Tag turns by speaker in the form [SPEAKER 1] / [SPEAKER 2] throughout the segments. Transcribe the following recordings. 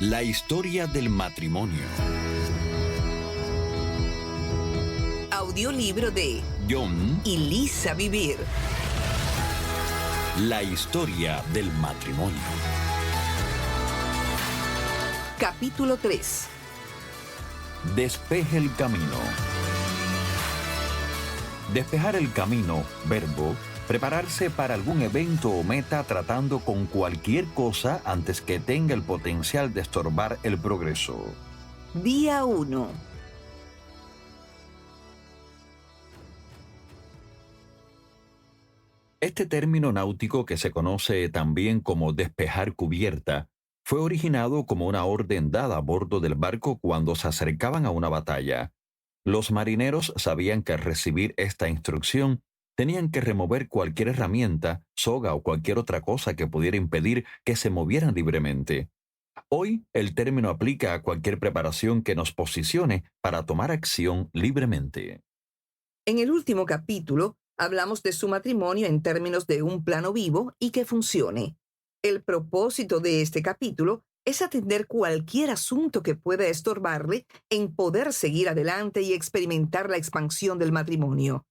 [SPEAKER 1] La historia del matrimonio.
[SPEAKER 2] Audiolibro de
[SPEAKER 1] John
[SPEAKER 2] y Lisa Vivir.
[SPEAKER 1] La historia del matrimonio.
[SPEAKER 2] Capítulo 3.
[SPEAKER 1] Despeje el camino. Despejar el camino, verbo, prepararse para algún evento o meta tratando con cualquier cosa antes que tenga el potencial de estorbar el progreso.
[SPEAKER 2] Día 1.
[SPEAKER 1] Este término náutico, que se conoce también como despejar cubierta, fue originado como una orden dada a bordo del barco cuando se acercaban a una batalla. Los marineros sabían que al recibir esta instrucción tenían que remover cualquier herramienta, soga o cualquier otra cosa que pudiera impedir que se movieran libremente. Hoy el término aplica a cualquier preparación que nos posicione para tomar acción libremente.
[SPEAKER 2] En el último capítulo hablamos de su matrimonio en términos de un plano vivo y que funcione. El propósito de este capítulo es atender cualquier asunto que pueda estorbarle en poder seguir adelante y experimentar la expansión del matrimonio.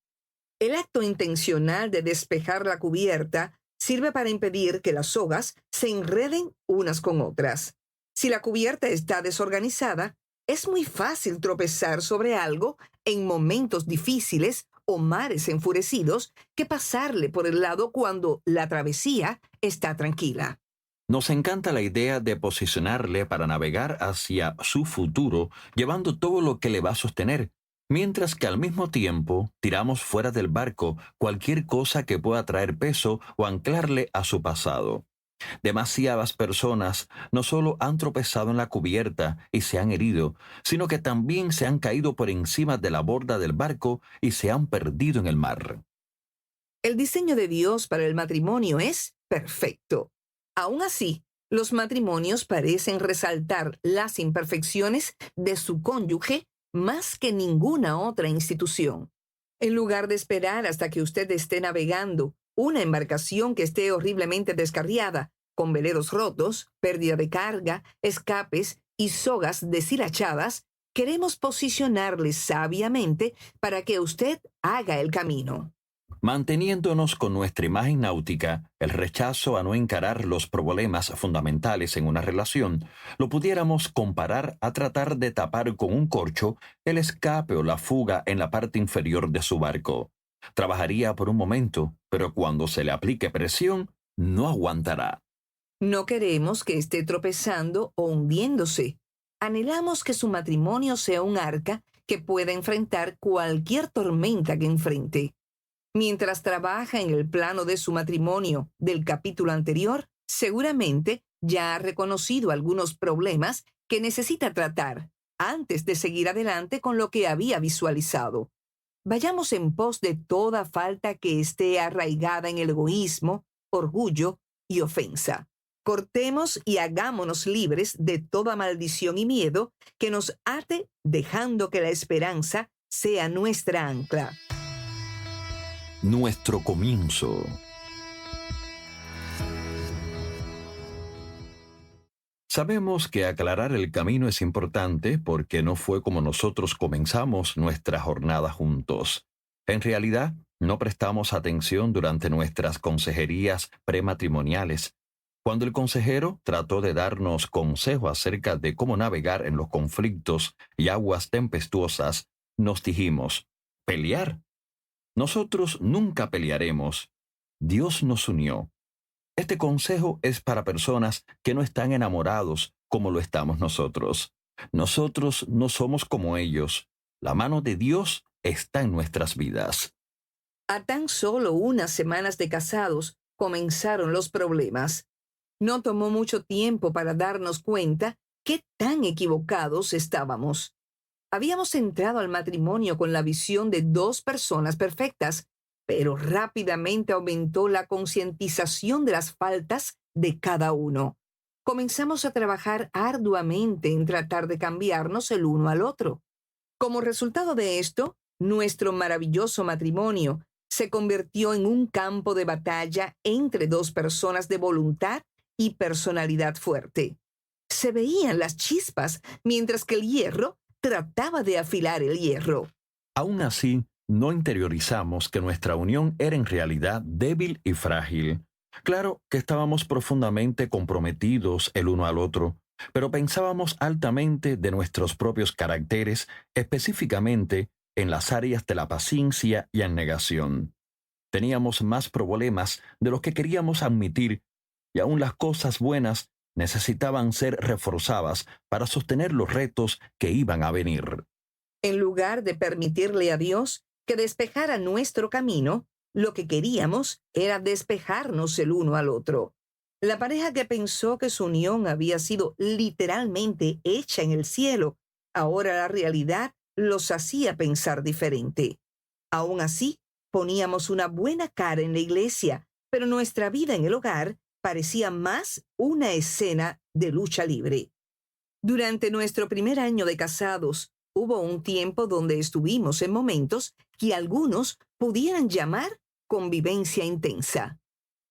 [SPEAKER 2] El acto intencional de despejar la cubierta sirve para impedir que las sogas se enreden unas con otras. Si la cubierta está desorganizada, es muy fácil tropezar sobre algo en momentos difíciles o mares enfurecidos que pasarle por el lado cuando la travesía está tranquila.
[SPEAKER 1] Nos encanta la idea de posicionarle para navegar hacia su futuro, llevando todo lo que le va a sostener, mientras que al mismo tiempo tiramos fuera del barco cualquier cosa que pueda traer peso o anclarle a su pasado. Demasiadas personas no solo han tropezado en la cubierta y se han herido, sino que también se han caído por encima de la borda del barco y se han perdido en el mar.
[SPEAKER 2] El diseño de Dios para el matrimonio es perfecto. Aún así, los matrimonios parecen resaltar las imperfecciones de su cónyuge más que ninguna otra institución. En lugar de esperar hasta que usted esté navegando una embarcación que esté horriblemente descarriada, con veleros rotos, pérdida de carga, escapes y sogas deshilachadas, queremos posicionarle sabiamente para que usted haga el camino.
[SPEAKER 1] Manteniéndonos con nuestra imagen náutica, el rechazo a no encarar los problemas fundamentales en una relación, lo pudiéramos comparar a tratar de tapar con un corcho el escape o la fuga en la parte inferior de su barco. Trabajaría por un momento, pero cuando se le aplique presión, no aguantará.
[SPEAKER 2] No queremos que esté tropezando o hundiéndose. Anhelamos que su matrimonio sea un arca que pueda enfrentar cualquier tormenta que enfrente. Mientras trabaja en el plano de su matrimonio del capítulo anterior, seguramente ya ha reconocido algunos problemas que necesita tratar antes de seguir adelante con lo que había visualizado. Vayamos en pos de toda falta que esté arraigada en el egoísmo, orgullo y ofensa. Cortemos y hagámonos libres de toda maldición y miedo que nos ate, dejando que la esperanza sea nuestra ancla.
[SPEAKER 1] Nuestro comienzo. Sabemos que aclarar el camino es importante porque no fue como nosotros comenzamos nuestra jornada juntos. En realidad, no prestamos atención durante nuestras consejerías prematrimoniales. Cuando el consejero trató de darnos consejo acerca de cómo navegar en los conflictos y aguas tempestuosas, nos dijimos, ¿pelear? Nosotros nunca pelearemos. Dios nos unió. Este consejo es para personas que no están enamorados como lo estamos nosotros. Nosotros no somos como ellos. La mano de Dios está en nuestras vidas.
[SPEAKER 2] A tan solo unas semanas de casados comenzaron los problemas. No tomó mucho tiempo para darnos cuenta qué tan equivocados estábamos. Habíamos entrado al matrimonio con la visión de dos personas perfectas, pero rápidamente aumentó la concientización de las faltas de cada uno. Comenzamos a trabajar arduamente en tratar de cambiarnos el uno al otro. Como resultado de esto, nuestro maravilloso matrimonio se convirtió en un campo de batalla entre dos personas de voluntad y personalidad fuerte. Se veían las chispas mientras que el hierro trataba de afilar el hierro.
[SPEAKER 1] Aún así, no interiorizamos que nuestra unión era en realidad débil y frágil. Claro que estábamos profundamente comprometidos el uno al otro, pero pensábamos altamente de nuestros propios caracteres, específicamente en las áreas de la paciencia y abnegación. Teníamos más problemas de los que queríamos admitir, y aún las cosas buenas necesitaban ser reforzadas para sostener los retos que iban a venir.
[SPEAKER 2] En lugar de permitirle a Dios que despejara nuestro camino, lo que queríamos era despejarnos el uno al otro. La pareja que pensó que su unión había sido literalmente hecha en el cielo, ahora la realidad los hacía pensar diferente. Aún así, poníamos una buena cara en la iglesia, pero nuestra vida en el hogar parecía más una escena de lucha libre. Durante nuestro primer año de casados, hubo un tiempo donde estuvimos en momentos que algunos pudieran llamar convivencia intensa.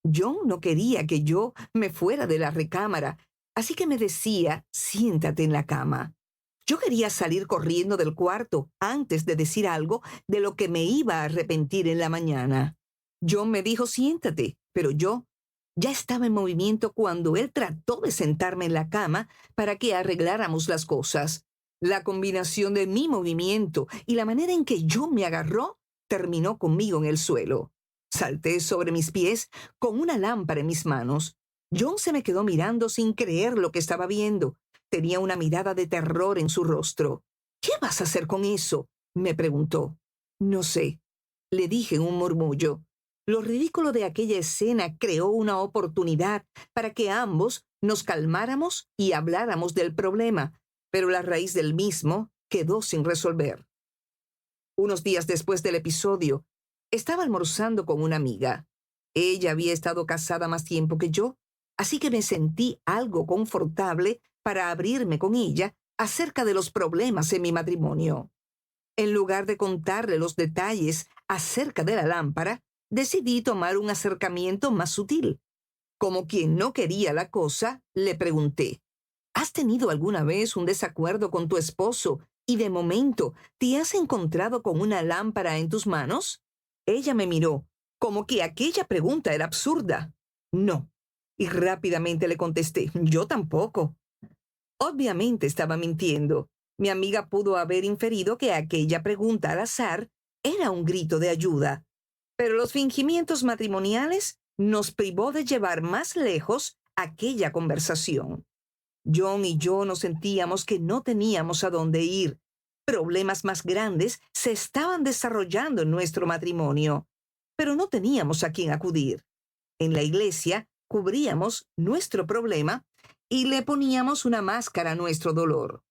[SPEAKER 2] John no quería que yo me fuera de la recámara, así que me decía, siéntate en la cama. Yo quería salir corriendo del cuarto antes de decir algo de lo que me iba a arrepentir en la mañana. John me dijo, siéntate, pero yo ya estaba en movimiento cuando él trató de sentarme en la cama para que arregláramos las cosas. La combinación de mi movimiento y la manera en que John me agarró terminó conmigo en el suelo. Salté sobre mis pies con una lámpara en mis manos. John se me quedó mirando sin creer lo que estaba viendo. Tenía una mirada de terror en su rostro. ¿Qué vas a hacer con eso?, me preguntó. No sé, le dije en un murmullo. Lo ridículo de aquella escena creó una oportunidad para que ambos nos calmáramos y habláramos del problema, pero la raíz del mismo quedó sin resolver. Unos días después del episodio, estaba almorzando con una amiga. Ella había estado casada más tiempo que yo, así que me sentí algo confortable para abrirme con ella acerca de los problemas en mi matrimonio. En lugar de contarle los detalles acerca de la lámpara, decidí tomar un acercamiento más sutil. Como quien no quería la cosa, le pregunté, ¿has tenido alguna vez un desacuerdo con tu esposo y de momento te has encontrado con una lámpara en tus manos? Ella me miró, como que aquella pregunta era absurda. No. Y rápidamente le contesté, yo tampoco. Obviamente estaba mintiendo. Mi amiga pudo haber inferido que aquella pregunta al azar era un grito de ayuda. Pero los fingimientos matrimoniales nos privó de llevar más lejos aquella conversación. John y yo nos sentíamos que no teníamos a dónde ir. Problemas más grandes se estaban desarrollando en nuestro matrimonio, pero no teníamos a quién acudir. En la iglesia cubríamos nuestro problema y le poníamos una máscara a nuestro dolor.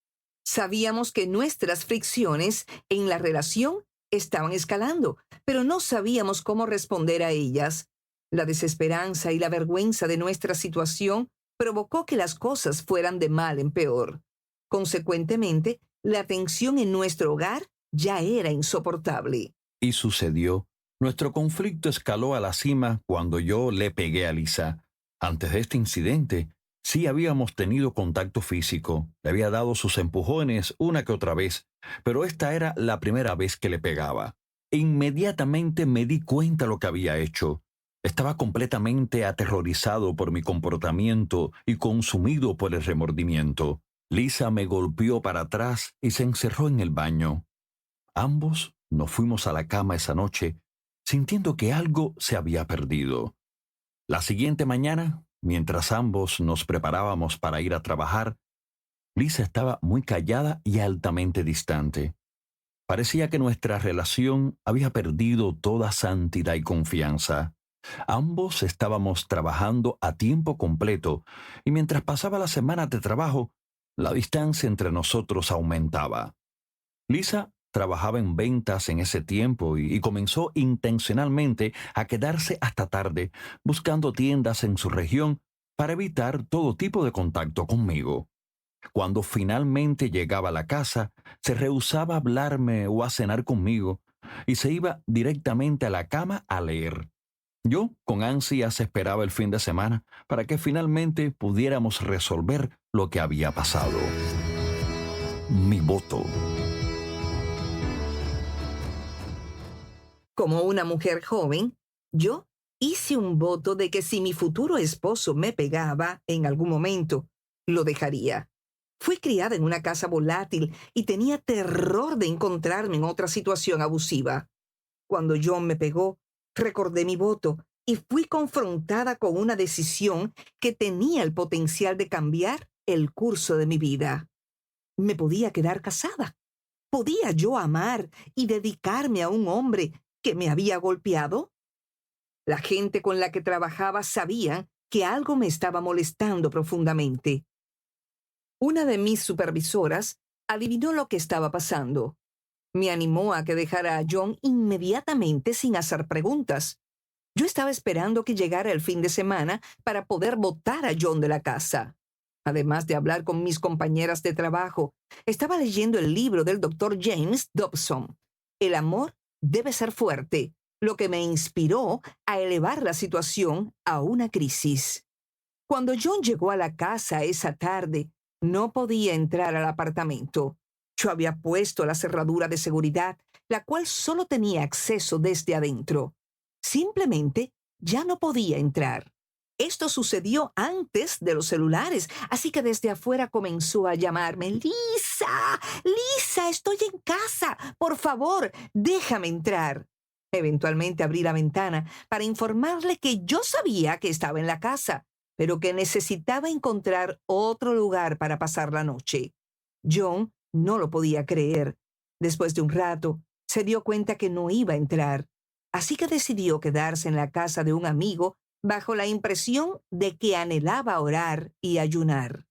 [SPEAKER 2] Sabíamos que nuestras fricciones en la relación estaban escalando, pero no sabíamos cómo responder a ellas. La desesperanza y la vergüenza de nuestra situación provocó que las cosas fueran de mal en peor. Consecuentemente, la tensión en nuestro hogar ya era insoportable.
[SPEAKER 1] Y sucedió. Nuestro conflicto escaló a la cima cuando yo le pegué a Lisa. Antes de este incidente, sí habíamos tenido contacto físico. Le había dado sus empujones una que otra vez, pero esta era la primera vez que le pegaba. Inmediatamente me di cuenta lo que había hecho. Estaba completamente aterrorizado por mi comportamiento y consumido por el remordimiento. Lisa me golpeó para atrás y se encerró en el baño. Ambos nos fuimos a la cama esa noche, sintiendo que algo se había perdido. La siguiente mañana, mientras ambos nos preparábamos para ir a trabajar, Lisa estaba muy callada y altamente distante. Parecía que nuestra relación había perdido toda santidad y confianza. Ambos estábamos trabajando a tiempo completo y mientras pasaba la semana de trabajo, la distancia entre nosotros aumentaba. Lisa trabajaba en ventas en ese tiempo y comenzó intencionalmente a quedarse hasta tarde buscando tiendas en su región para evitar todo tipo de contacto conmigo. Cuando finalmente llegaba a la casa, se rehusaba a hablarme o a cenar conmigo y se iba directamente a la cama a leer. Yo con ansias esperaba el fin de semana para que finalmente pudiéramos resolver lo que había pasado. Mi voto.
[SPEAKER 2] Como una mujer joven, yo hice un voto de que si mi futuro esposo me pegaba en algún momento, lo dejaría. Fui criada en una casa volátil y tenía terror de encontrarme en otra situación abusiva. Cuando John me pegó, recordé mi voto y fui confrontada con una decisión que tenía el potencial de cambiar el curso de mi vida. Me podía quedar casada. ¿Podía yo amar y dedicarme a un hombre que me había golpeado? La gente con la que trabajaba sabía que algo me estaba molestando profundamente. Una de mis supervisoras adivinó lo que estaba pasando. Me animó a que dejara a John inmediatamente sin hacer preguntas. Yo estaba esperando que llegara el fin de semana para poder botar a John de la casa. Además de hablar con mis compañeras de trabajo, estaba leyendo el libro del doctor James Dobson, El amor debe ser fuerte, lo que me inspiró a elevar la situación a una crisis. Cuando John llegó a la casa esa tarde, no podía entrar al apartamento. Yo había puesto la cerradura de seguridad, la cual solo tenía acceso desde adentro. Simplemente ya no podía entrar. Esto sucedió antes de los celulares, así que desde afuera comenzó a llamarme: Lisa, Lisa, estoy en casa. Por favor, déjame entrar. Eventualmente abrí la ventana para informarle que yo sabía que estaba en la casa, pero que necesitaba encontrar otro lugar para pasar la noche. John no lo podía creer. Después de un rato, se dio cuenta que no iba a entrar, así que decidió quedarse en la casa de un amigo bajo la impresión de que anhelaba orar y ayunar.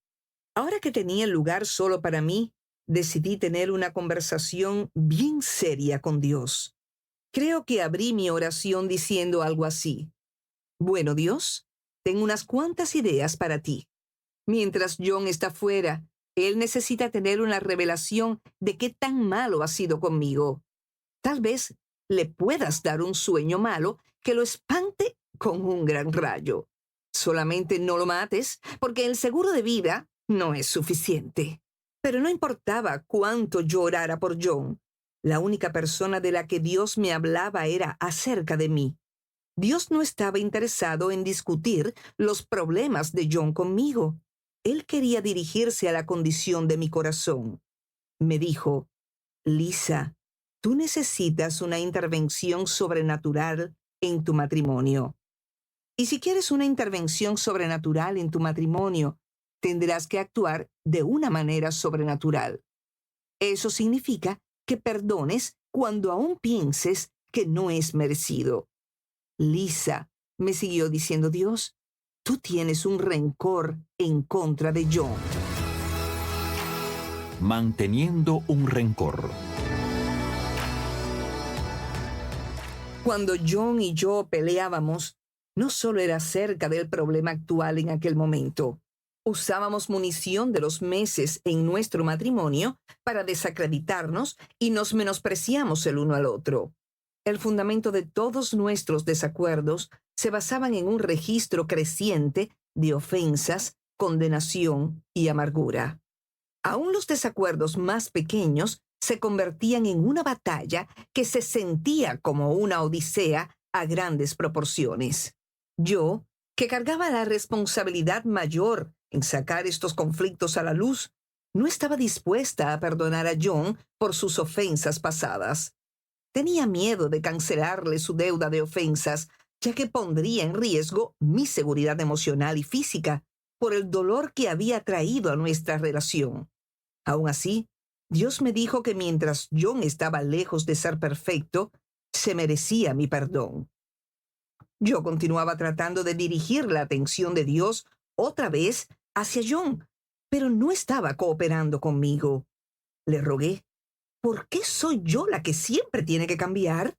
[SPEAKER 2] Ahora que tenía el lugar solo para mí, decidí tener una conversación bien seria con Dios. Creo que abrí mi oración diciendo algo así: Bueno, Dios, tengo unas cuantas ideas para ti. Mientras John está fuera, él necesita tener una revelación de qué tan malo ha sido conmigo. Tal vez le puedas dar un sueño malo que lo espante con un gran rayo. Solamente no lo mates, porque el seguro de vida no es suficiente. Pero no importaba cuánto yo orara por John. La única persona de la que Dios me hablaba era acerca de mí. Dios no estaba interesado en discutir los problemas de John conmigo. Él quería dirigirse a la condición de mi corazón. Me dijo: Lisa, tú necesitas una intervención sobrenatural en tu matrimonio. Y si quieres una intervención sobrenatural en tu matrimonio, tendrás que actuar de una manera sobrenatural. Eso significa que perdones cuando aún pienses que no es merecido. Lisa, me siguió diciendo Dios, tú tienes un rencor en contra de John.
[SPEAKER 1] Manteniendo un rencor.
[SPEAKER 2] Cuando John y yo peleábamos, no solo era acerca del problema actual en aquel momento. Usábamos munición de los meses en nuestro matrimonio para desacreditarnos y nos menospreciamos el uno al otro. El fundamento de todos nuestros desacuerdos se basaban en un registro creciente de ofensas, condenación y amargura. Aún los desacuerdos más pequeños se convertían en una batalla que se sentía como una odisea a grandes proporciones. Yo, que cargaba la responsabilidad mayor en sacar estos conflictos a la luz, no estaba dispuesta a perdonar a John por sus ofensas pasadas. Tenía miedo de cancelarle su deuda de ofensas, ya que pondría en riesgo mi seguridad emocional y física por el dolor que había traído a nuestra relación. Aún así, Dios me dijo que mientras John estaba lejos de ser perfecto, se merecía mi perdón. Yo continuaba tratando de dirigir la atención de Dios otra vez hacia John, pero no estaba cooperando conmigo. Le rogué: ¿por qué soy yo la que siempre tiene que cambiar?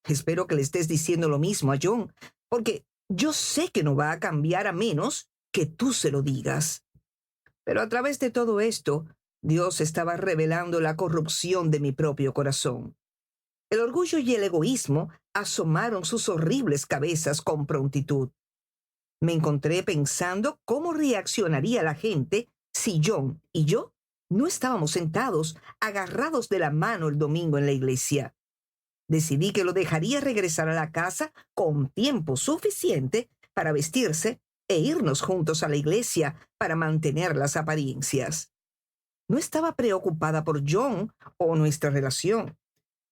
[SPEAKER 2] Espero que le estés diciendo lo mismo a John, porque yo sé que no va a cambiar a menos que tú se lo digas. Pero a través de todo esto, Dios estaba revelando la corrupción de mi propio corazón. El orgullo y el egoísmo asomaron sus horribles cabezas con prontitud. Me encontré pensando cómo reaccionaría la gente si John y yo no estábamos sentados, agarrados de la mano el domingo en la iglesia. Decidí que lo dejaría regresar a la casa con tiempo suficiente para vestirse e irnos juntos a la iglesia para mantener las apariencias. No estaba preocupada por John o nuestra relación.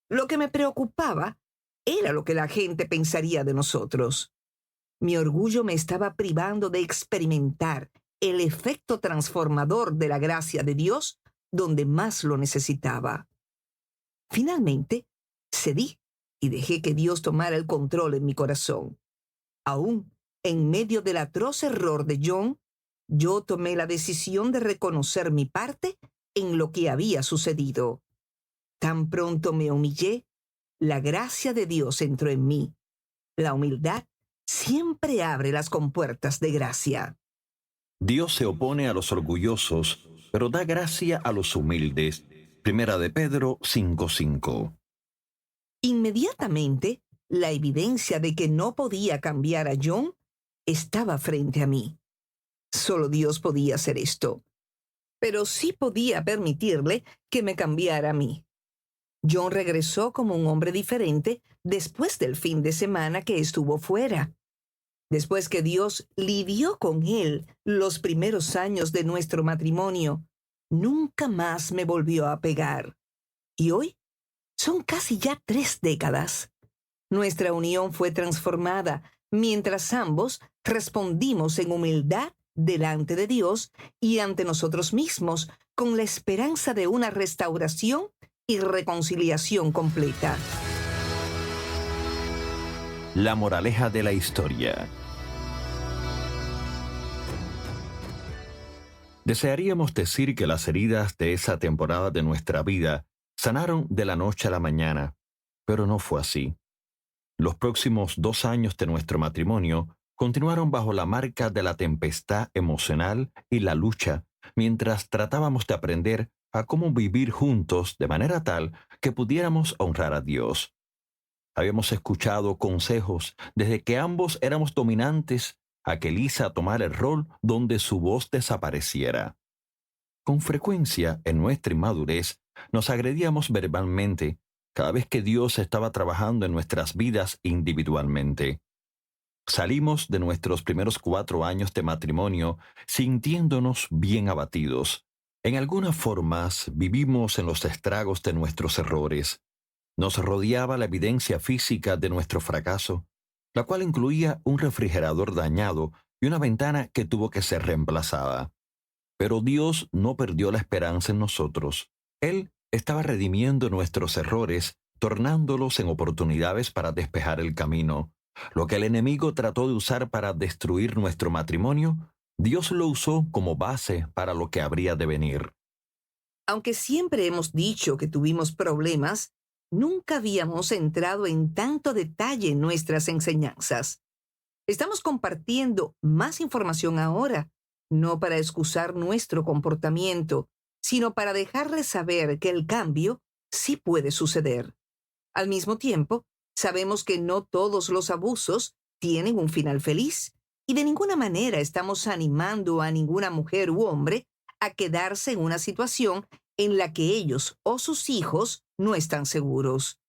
[SPEAKER 2] Lo que me preocupaba era lo que la gente pensaría de nosotros. Mi orgullo me estaba privando de experimentar el efecto transformador de la gracia de Dios donde más lo necesitaba. Finalmente, cedí y dejé que Dios tomara el control en mi corazón. Aún en medio del atroz error de John, yo tomé la decisión de reconocer mi parte en lo que había sucedido. Tan pronto me humillé, la gracia de Dios entró en mí. La humildad siempre abre las compuertas de gracia.
[SPEAKER 1] Dios se opone a los orgullosos, pero da gracia a los humildes. Primera de Pedro 5:5.
[SPEAKER 2] Inmediatamente, la evidencia de que no podía cambiar a John estaba frente a mí. Solo Dios podía hacer esto, pero sí podía permitirle que me cambiara a mí. John regresó como un hombre diferente después del fin de semana que estuvo fuera. Después que Dios lidió con él los primeros años de nuestro matrimonio, nunca más me volvió a pegar. Y hoy son casi ya 3 décadas. Nuestra unión fue transformada mientras ambos respondimos en humildad delante de Dios y ante nosotros mismos con la esperanza de una restauración y reconciliación completa.
[SPEAKER 1] La moraleja de la historia. Desearíamos decir que las heridas de esa temporada de nuestra vida sanaron de la noche a la mañana, pero no fue así. Los próximos 2 años de nuestro matrimonio continuaron bajo la marca de la tempestad emocional y la lucha, mientras tratábamos de aprender a cómo vivir juntos de manera tal que pudiéramos honrar a Dios. Habíamos escuchado consejos desde que ambos éramos dominantes a que Lisa tomara el rol donde su voz desapareciera. Con frecuencia, en nuestra inmadurez, nos agredíamos verbalmente cada vez que Dios estaba trabajando en nuestras vidas individualmente. Salimos de nuestros primeros 4 años de matrimonio sintiéndonos bien abatidos. En algunas formas vivimos en los estragos de nuestros errores. Nos rodeaba la evidencia física de nuestro fracaso, la cual incluía un refrigerador dañado y una ventana que tuvo que ser reemplazada. Pero Dios no perdió la esperanza en nosotros. Él estaba redimiendo nuestros errores, tornándolos en oportunidades para despejar el camino. Lo que el enemigo trató de usar para destruir nuestro matrimonio, Dios lo usó como base para lo que habría de venir.
[SPEAKER 2] Aunque siempre hemos dicho que tuvimos problemas, nunca habíamos entrado en tanto detalle en nuestras enseñanzas. Estamos compartiendo más información ahora, no para excusar nuestro comportamiento, sino para dejarles saber que el cambio sí puede suceder. Al mismo tiempo, sabemos que no todos los abusos tienen un final feliz, y de ninguna manera estamos animando a ninguna mujer u hombre a quedarse en una situación en la que ellos o sus hijos no están seguros.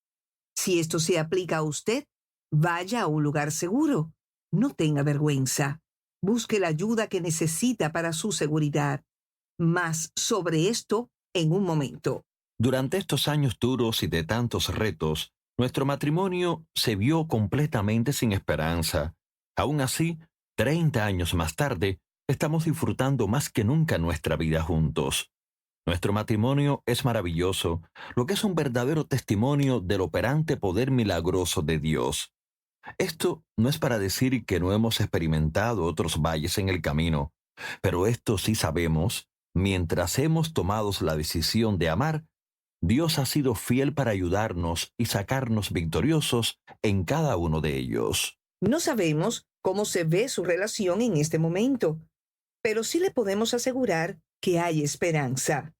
[SPEAKER 2] Si esto se aplica a usted, vaya a un lugar seguro. No tenga vergüenza. Busque la ayuda que necesita para su seguridad. Más sobre esto en un momento.
[SPEAKER 1] Durante estos años duros y de tantos retos, nuestro matrimonio se vio completamente sin esperanza. Aún así, 30 años más tarde, estamos disfrutando más que nunca nuestra vida juntos. Nuestro matrimonio es maravilloso, lo que es un verdadero testimonio del operante poder milagroso de Dios. Esto no es para decir que no hemos experimentado otros valles en el camino, pero esto sí sabemos, mientras hemos tomado la decisión de amar, Dios ha sido fiel para ayudarnos y sacarnos victoriosos en cada uno de ellos.
[SPEAKER 2] No sabemos cómo se ve su relación en este momento, pero sí le podemos asegurar que hay esperanza.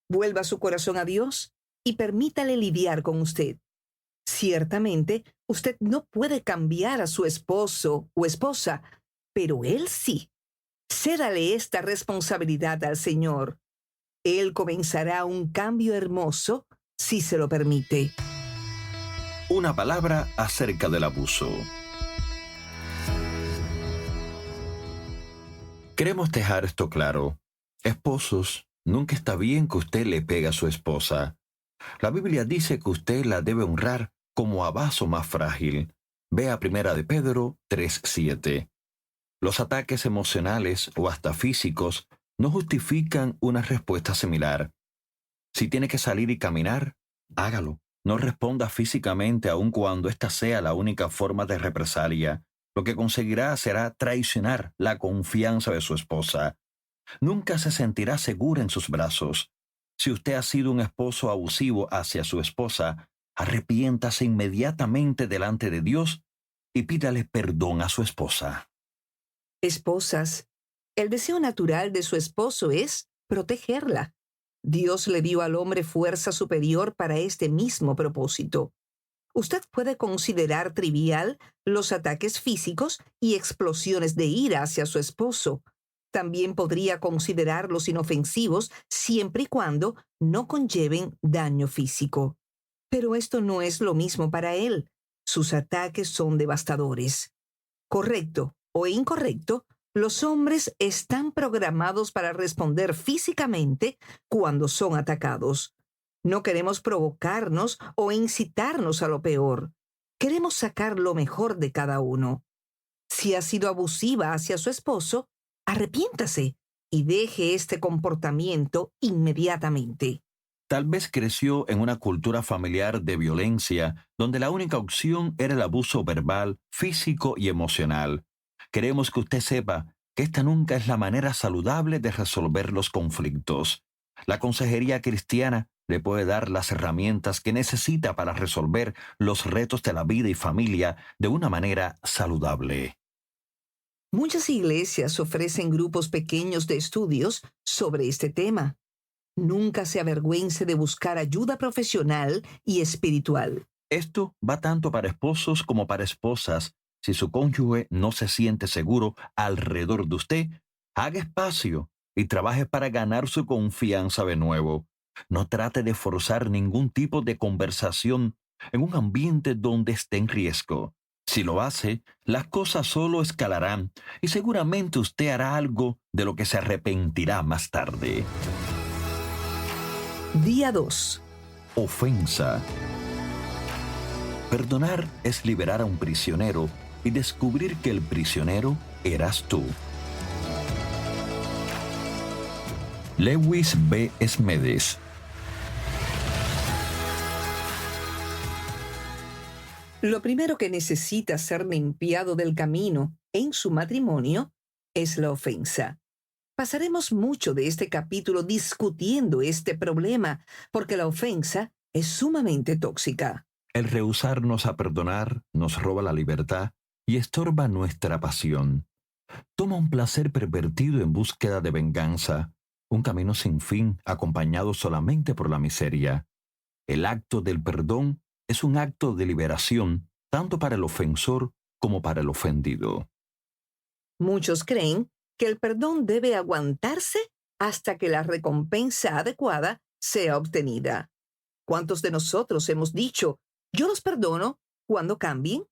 [SPEAKER 2] Vuelva su corazón a Dios y permítale lidiar con usted. Ciertamente, usted no puede cambiar a su esposo o esposa, pero él sí. Cédale esta responsabilidad al Señor. Él comenzará un cambio hermoso si se lo permite.
[SPEAKER 1] Una palabra acerca del abuso. Queremos dejar esto claro. Esposos, nunca está bien que usted le pegue a su esposa. La Biblia dice que usted la debe honrar como a vaso más frágil. Vea 1 de Pedro 3:7. Los ataques emocionales o hasta físicos no justifican una respuesta similar. Si tiene que salir y caminar, hágalo. No responda físicamente aun cuando esta sea la única forma de represalia. Lo que conseguirá será traicionar la confianza de su esposa. Nunca se sentirá segura en sus brazos. Si usted ha sido un esposo abusivo hacia su esposa, arrepiéntase inmediatamente delante de Dios y pídale perdón a su esposa.
[SPEAKER 2] Esposas, el deseo natural de su esposo es protegerla. Dios le dio al hombre fuerza superior para este mismo propósito. Usted puede considerar trivial los ataques físicos y explosiones de ira hacia su esposo. También podría considerarlos inofensivos siempre y cuando no conlleven daño físico. Pero esto no es lo mismo para él. Sus ataques son devastadores. Correcto o incorrecto, los hombres están programados para responder físicamente cuando son atacados. No queremos provocarnos o incitarnos a lo peor. Queremos sacar lo mejor de cada uno. Si ha sido abusiva hacia su esposo, arrepiéntase y deje este comportamiento inmediatamente.
[SPEAKER 1] Tal vez creció en una cultura familiar de violencia, donde la única opción era el abuso verbal, físico y emocional. Queremos que usted sepa que esta nunca es la manera saludable de resolver los conflictos. La consejería cristiana le puede dar las herramientas que necesita para resolver los retos de la vida y familia de una manera saludable.
[SPEAKER 2] Muchas iglesias ofrecen grupos pequeños de estudios sobre este tema. Nunca se avergüence de buscar ayuda profesional y espiritual.
[SPEAKER 1] Esto va tanto para esposos como para esposas. Si su cónyuge no se siente seguro alrededor de usted, haga espacio y trabaje para ganar su confianza de nuevo. No trate de forzar ningún tipo de conversación en un ambiente donde esté en riesgo. Si lo hace, las cosas solo escalarán y seguramente usted hará algo de lo que se arrepentirá más tarde.
[SPEAKER 2] Día 2.
[SPEAKER 1] Ofensa. Perdonar es liberar a un prisionero y descubrir que el prisionero eras tú. Lewis B. Smedes.
[SPEAKER 2] Lo primero que necesita ser limpiado del camino en su matrimonio es la ofensa. Pasaremos mucho de este capítulo discutiendo este problema porque la ofensa es sumamente tóxica.
[SPEAKER 1] El rehusarnos a perdonar nos roba la libertad y estorba nuestra pasión. Toma un placer pervertido en búsqueda de venganza, un camino sin fin acompañado solamente por la miseria. El acto del perdón es un acto de liberación tanto para el ofensor como para el ofendido.
[SPEAKER 2] Muchos creen que el perdón debe aguantarse hasta que la recompensa adecuada sea obtenida. ¿Cuántos de nosotros hemos dicho, yo los perdono cuando cambien?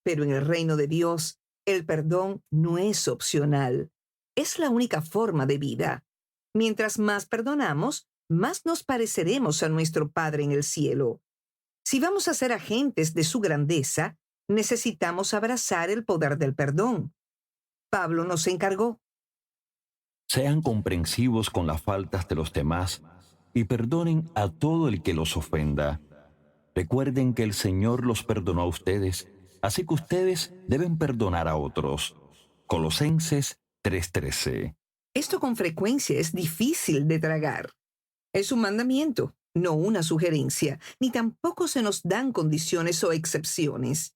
[SPEAKER 2] Pero en el reino de Dios, el perdón no es opcional. Es la única forma de vida. Mientras más perdonamos, más nos pareceremos a nuestro Padre en el cielo. Si vamos a ser agentes de su grandeza, necesitamos abrazar el poder del perdón. Pablo nos encargó.
[SPEAKER 1] Sean comprensivos con las faltas de los demás y perdonen a todo el que los ofenda. Recuerden que el Señor los perdonó a ustedes, así que ustedes deben perdonar a otros. Colosenses 3:13.
[SPEAKER 2] Esto con frecuencia es difícil de tragar. Es un mandamiento, no una sugerencia, ni tampoco se nos dan condiciones o excepciones.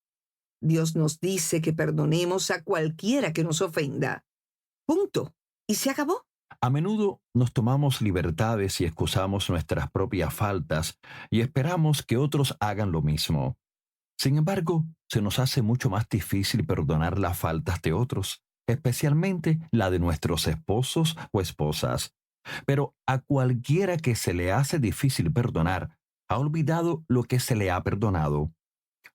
[SPEAKER 2] Dios nos dice que perdonemos a cualquiera que nos ofenda. Punto. Y se acabó.
[SPEAKER 1] A menudo nos tomamos libertades y excusamos nuestras propias faltas y esperamos que otros hagan lo mismo. Sin embargo, se nos hace mucho más difícil perdonar las faltas de otros, especialmente la de nuestros esposos o esposas. Pero a cualquiera que se le hace difícil perdonar, ha olvidado lo que se le ha perdonado.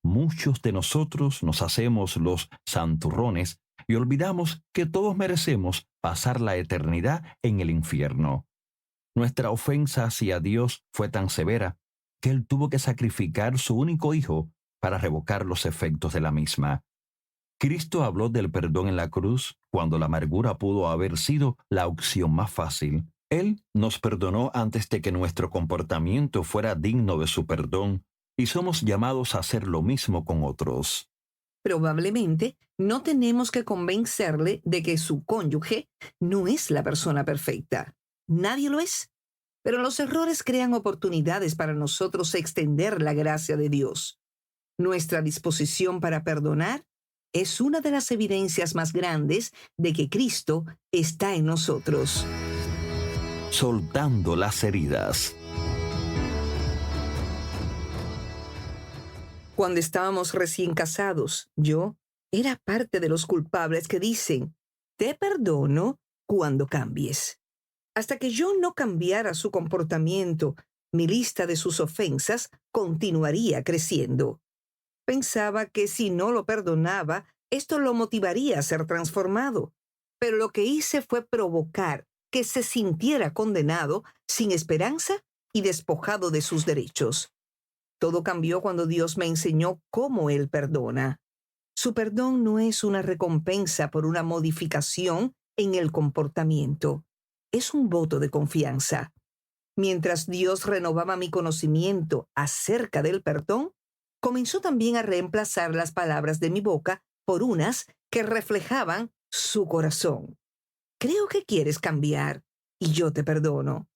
[SPEAKER 1] Muchos de nosotros nos hacemos los santurrones y olvidamos que todos merecemos pasar la eternidad en el infierno. Nuestra ofensa hacia Dios fue tan severa que Él tuvo que sacrificar su único hijo para revocar los efectos de la misma. Cristo habló del perdón en la cruz cuando la amargura pudo haber sido la opción más fácil. Él nos perdonó antes de que nuestro comportamiento fuera digno de su perdón y somos llamados a hacer lo mismo con otros.
[SPEAKER 2] Probablemente no tenemos que convencerle de que su cónyuge no es la persona perfecta. Nadie lo es. Pero los errores crean oportunidades para nosotros extender la gracia de Dios. Nuestra disposición para perdonar es una de las evidencias más grandes de que Cristo está en nosotros.
[SPEAKER 1] Soltando las heridas.
[SPEAKER 2] Cuando estábamos recién casados, yo era parte de los culpables que dicen, te perdono cuando cambies. Hasta que yo no cambiara su comportamiento, mi lista de sus ofensas continuaría creciendo. Pensaba que si no lo perdonaba, esto lo motivaría a ser transformado. Pero lo que hice fue provocar que se sintiera condenado, sin esperanza y despojado de sus derechos. Todo cambió cuando Dios me enseñó cómo Él perdona. Su perdón no es una recompensa por una modificación en el comportamiento. Es un voto de confianza. Mientras Dios renovaba mi conocimiento acerca del perdón, comenzó también a reemplazar las palabras de mi boca por unas que reflejaban su corazón. Creo que quieres cambiar y yo te perdono.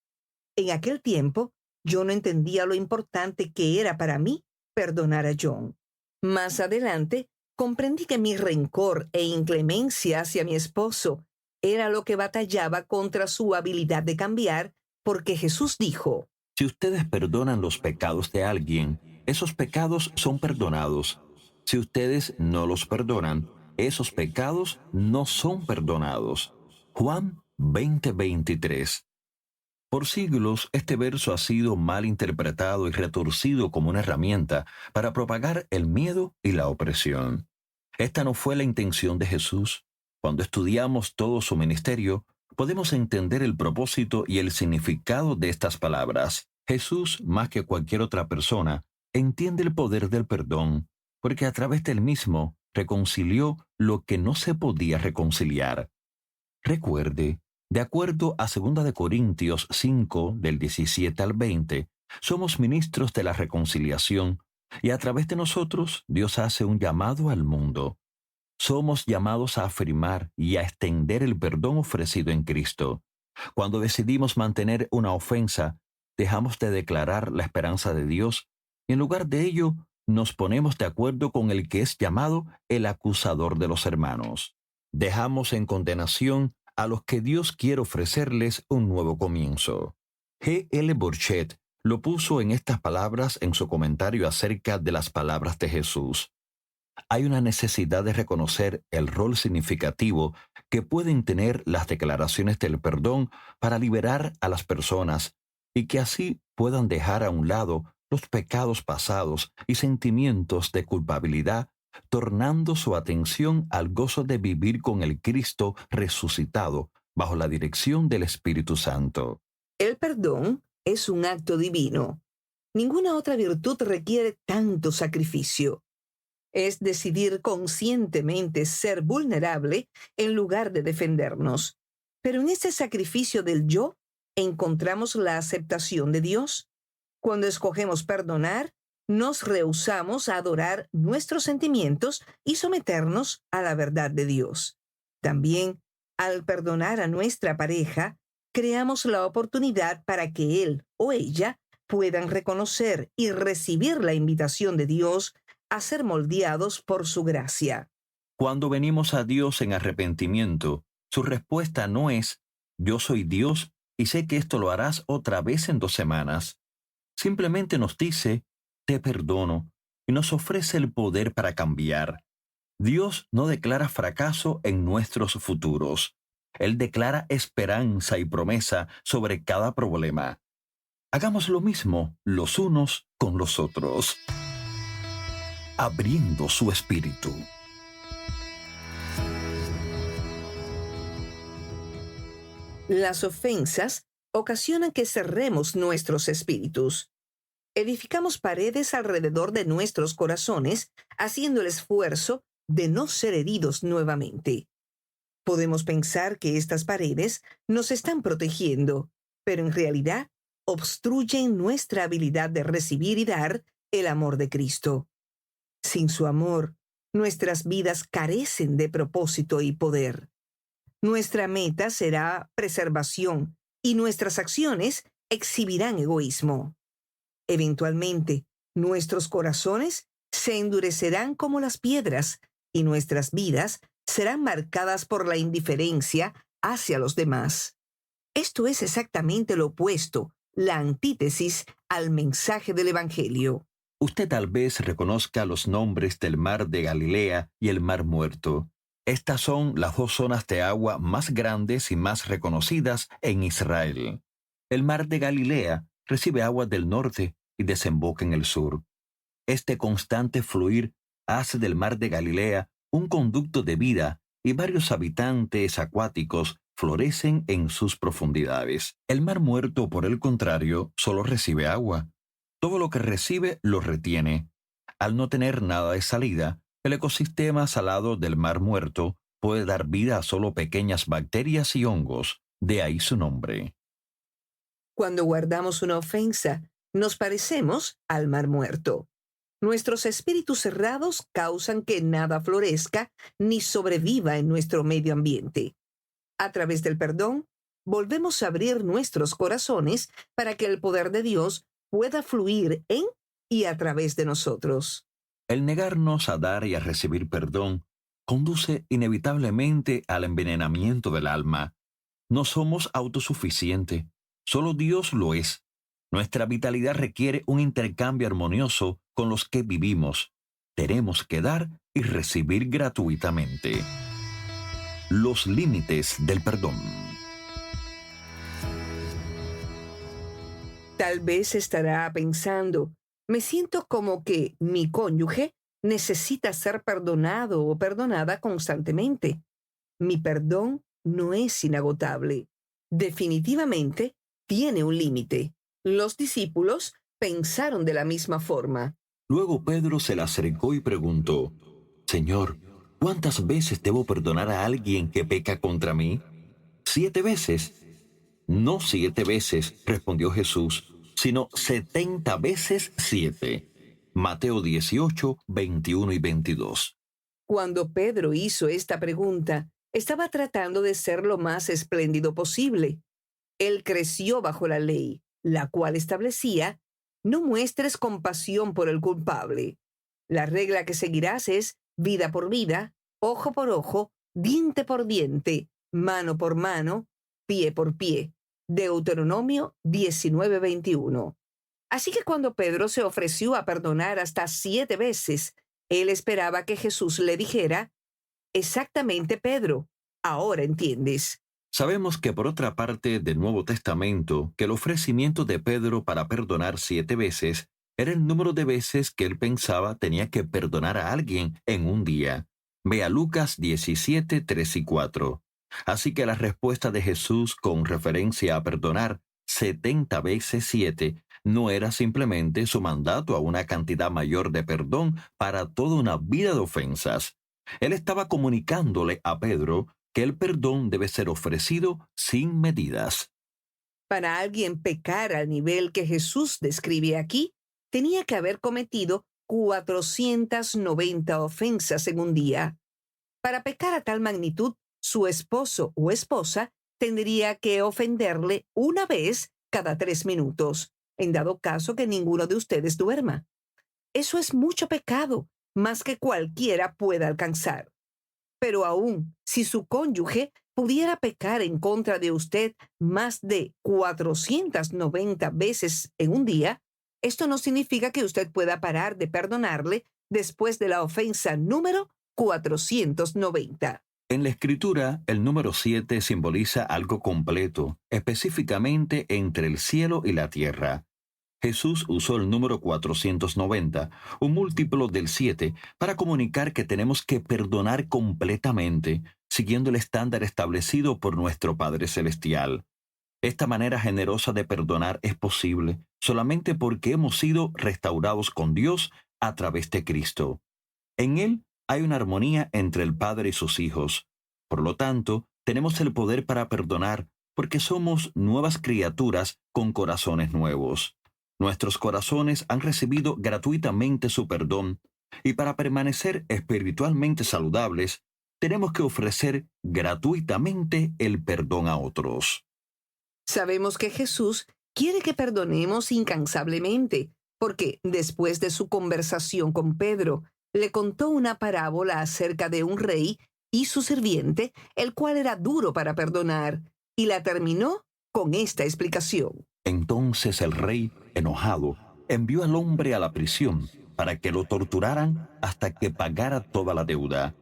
[SPEAKER 2] En aquel tiempo, yo no entendía lo importante que era para mí perdonar a John. Más adelante, comprendí que mi rencor e inclemencia hacia mi esposo era lo que batallaba contra su habilidad de cambiar, porque Jesús dijo,
[SPEAKER 1] Si ustedes perdonan los pecados de alguien, esos pecados son perdonados. Si ustedes no los perdonan, esos pecados no son perdonados. Juan 20:23. Por siglos, este verso ha sido mal interpretado y retorcido como una herramienta para propagar el miedo y la opresión. Esta no fue la intención de Jesús. Cuando estudiamos todo su ministerio, podemos entender el propósito y el significado de estas palabras. Jesús, más que cualquier otra persona, entiende el poder del perdón, porque a través del mismo reconcilió lo que no se podía reconciliar. Recuerde, de acuerdo a 2 de Corintios 5, del 17 al 20, somos ministros de la reconciliación y a través de nosotros Dios hace un llamado al mundo. Somos llamados a afirmar y a extender el perdón ofrecido en Cristo. Cuando decidimos mantener una ofensa, dejamos de declarar la esperanza de Dios y en lugar de ello nos ponemos de acuerdo con el que es llamado el acusador de los hermanos. Dejamos en condenación a los que Dios quiere ofrecerles un nuevo comienzo. G. L. Burchett lo puso en estas palabras en su comentario acerca de las palabras de Jesús. Hay una necesidad de reconocer el rol significativo que pueden tener las declaraciones del perdón para liberar a las personas y que así puedan dejar a un lado los pecados pasados y sentimientos de culpabilidad, tornando su atención al gozo de vivir con el Cristo resucitado bajo la dirección del Espíritu Santo.
[SPEAKER 2] el perdón es un acto divino. Ninguna otra virtud requiere tanto sacrificio. Es decidir conscientemente ser vulnerable en lugar de defendernos. Pero en ese sacrificio del yo encontramos la aceptación de Dios. Cuando escogemos perdonar, nos rehusamos a adorar nuestros sentimientos y someternos a la verdad de Dios. También, al perdonar a nuestra pareja, creamos la oportunidad para que él o ella puedan reconocer y recibir la invitación de Dios a ser moldeados por su gracia.
[SPEAKER 1] Cuando venimos a Dios en arrepentimiento, su respuesta no es Yo soy Dios y sé que esto lo harás otra vez en 2 semanas. Simplemente nos dice, te perdono, y nos ofrece el poder para cambiar. Dios no declara fracaso en nuestros futuros. Él declara esperanza y promesa sobre cada problema. Hagamos lo mismo los unos con los otros, abriendo su espíritu.
[SPEAKER 2] Las ofensas ocasionan que cerremos nuestros espíritus. Edificamos paredes alrededor de nuestros corazones, haciendo el esfuerzo de no ser heridos nuevamente. Podemos pensar que estas paredes nos están protegiendo, pero en realidad obstruyen nuestra habilidad de recibir y dar el amor de Cristo. Sin su amor, nuestras vidas carecen de propósito y poder. Nuestra meta será preservación y nuestras acciones exhibirán egoísmo. Eventualmente, nuestros corazones se endurecerán como las piedras y nuestras vidas serán marcadas por la indiferencia hacia los demás. Esto es exactamente lo opuesto, la antítesis al mensaje del Evangelio.
[SPEAKER 1] Usted tal vez reconozca los nombres del mar de Galilea y el mar Muerto. Estas son las 2 zonas de agua más grandes y más reconocidas en Israel. El mar de Galilea recibe agua del norte y desemboca en el sur. Este constante fluir hace del mar de Galilea un conducto de vida y varios habitantes acuáticos florecen en sus profundidades. El mar Muerto, por el contrario, solo recibe agua. Todo lo que recibe lo retiene. Al no tener nada de salida, el ecosistema salado del mar Muerto puede dar vida a solo pequeñas bacterias y hongos, de ahí su nombre.
[SPEAKER 2] Cuando guardamos una ofensa, nos parecemos al mar muerto. Nuestros espíritus cerrados causan que nada florezca ni sobreviva en nuestro medio ambiente. A través del perdón, volvemos a abrir nuestros corazones para que el poder de Dios pueda fluir en y a través de nosotros.
[SPEAKER 1] El negarnos a dar y a recibir perdón conduce inevitablemente al envenenamiento del alma. No somos autosuficientes, solo Dios lo es. Nuestra vitalidad requiere un intercambio armonioso con los que vivimos. Tenemos que dar y recibir gratuitamente. Los límites del perdón.
[SPEAKER 2] Tal vez estará pensando, me siento como que mi cónyuge necesita ser perdonado o perdonada constantemente. Mi perdón no es inagotable. Definitivamente tiene un límite. Los discípulos pensaron de la misma forma.
[SPEAKER 1] Luego Pedro se le acercó y preguntó, Señor, ¿cuántas veces debo perdonar a alguien que peca contra mí? ¿7 veces? No 7 veces, respondió Jesús, sino 70 veces 7. Mateo 18, 21 y 22.
[SPEAKER 2] Cuando Pedro hizo esta pregunta, estaba tratando de ser lo más espléndido posible. Él creció bajo la ley, la cual establecía, no muestres compasión por el culpable. La regla que seguirás es vida por vida, ojo por ojo, diente por diente, mano por mano, pie por pie. Deuteronomio 19:21. Así que cuando Pedro se ofreció a perdonar hasta 7 veces, él esperaba que Jesús le dijera, exactamente, Pedro, ahora entiendes.
[SPEAKER 1] Sabemos que por otra parte del Nuevo Testamento, que el ofrecimiento de Pedro para perdonar 7 veces era el número de veces que él pensaba tenía que perdonar a alguien en un día. Vea Lucas 17, 3 y 4. Así que la respuesta de Jesús con referencia a perdonar 70 veces 7 no era simplemente su mandato a una cantidad mayor de perdón para toda una vida de ofensas. Él estaba comunicándole a Pedro que el perdón debe ser ofrecido sin medidas.
[SPEAKER 2] Para alguien pecar al nivel que Jesús describe aquí, tenía que haber cometido 490 ofensas en un día. Para pecar a tal magnitud, su esposo o esposa tendría que ofenderle una vez cada 3 minutos, en dado caso que ninguno de ustedes duerma. Eso es mucho pecado, más que cualquiera pueda alcanzar. Pero aún si su cónyuge pudiera pecar en contra de usted más de 490 veces en un día, esto no significa que usted pueda parar de perdonarle después de la ofensa número 490.
[SPEAKER 1] En la escritura, el número 7 simboliza algo completo, específicamente entre el cielo y la tierra. Jesús usó el número 490, un múltiplo del 7, para comunicar que tenemos que perdonar completamente, siguiendo el estándar establecido por nuestro Padre Celestial. Esta manera generosa de perdonar es posible solamente porque hemos sido restaurados con Dios a través de Cristo. En Él hay una armonía entre el Padre y sus hijos. Por lo tanto, tenemos el poder para perdonar porque somos nuevas criaturas con corazones nuevos. Nuestros corazones han recibido gratuitamente su perdón y para permanecer espiritualmente saludables, tenemos que ofrecer gratuitamente el perdón a otros.
[SPEAKER 2] Sabemos que Jesús quiere que perdonemos incansablemente, porque después de su conversación con Pedro, le contó una parábola acerca de un rey y su sirviente, el cual era duro para perdonar, y la terminó con esta explicación.
[SPEAKER 1] Entonces el rey, enojado, envió al hombre a la prisión para que lo torturaran hasta que pagara toda la deuda.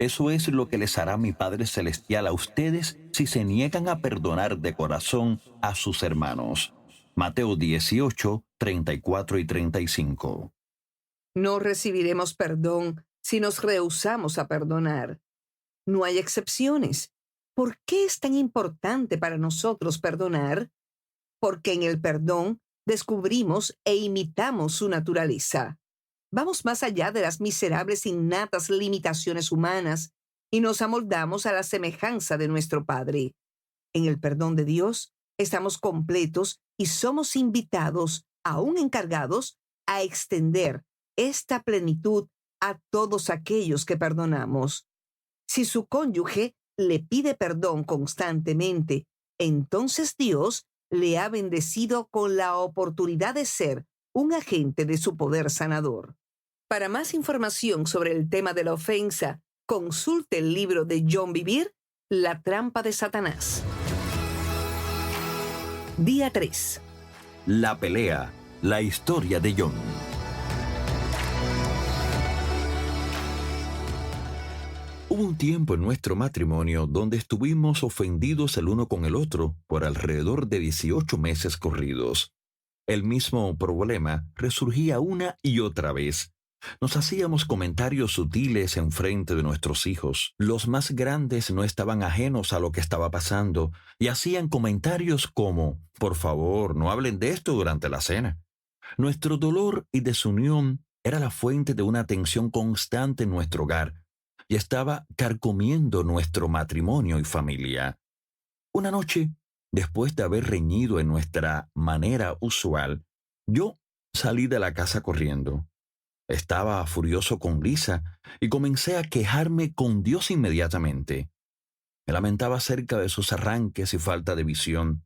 [SPEAKER 1] Eso es lo que les hará mi Padre Celestial a ustedes si se niegan a perdonar de corazón a sus hermanos. Mateo 18, 34 y 35.
[SPEAKER 2] No recibiremos perdón si nos rehusamos a perdonar. No hay excepciones. ¿Por qué es tan importante para nosotros perdonar? Porque en el perdón descubrimos e imitamos su naturaleza. Vamos más allá de las miserables innatas limitaciones humanas y nos amoldamos a la semejanza de nuestro Padre. En el perdón de Dios estamos completos y somos invitados, aún encargados, a extender esta plenitud a todos aquellos que perdonamos. Si su cónyuge le pide perdón constantemente, entonces Dios le ha bendecido con la oportunidad de ser un agente de su poder sanador. Para más información sobre el tema de la ofensa, consulte el libro de John Bevere, La trampa de Satanás. Día 3.
[SPEAKER 1] La pelea, la historia de John. Hubo un tiempo en nuestro matrimonio donde estuvimos ofendidos el uno con el otro por alrededor de 18 meses corridos. El mismo problema resurgía una y otra vez. Nos hacíamos comentarios sutiles en frente de nuestros hijos. Los más grandes no estaban ajenos a lo que estaba pasando y hacían comentarios como: «Por favor, no hablen de esto durante la cena». Nuestro dolor y desunión era la fuente de una tensión constante en nuestro hogar y estaba carcomiendo nuestro matrimonio y familia. Una noche, después de haber reñido en nuestra manera usual, yo salí de la casa corriendo. Estaba furioso con Lisa y comencé a quejarme con Dios inmediatamente. Me lamentaba acerca de sus arranques y falta de visión.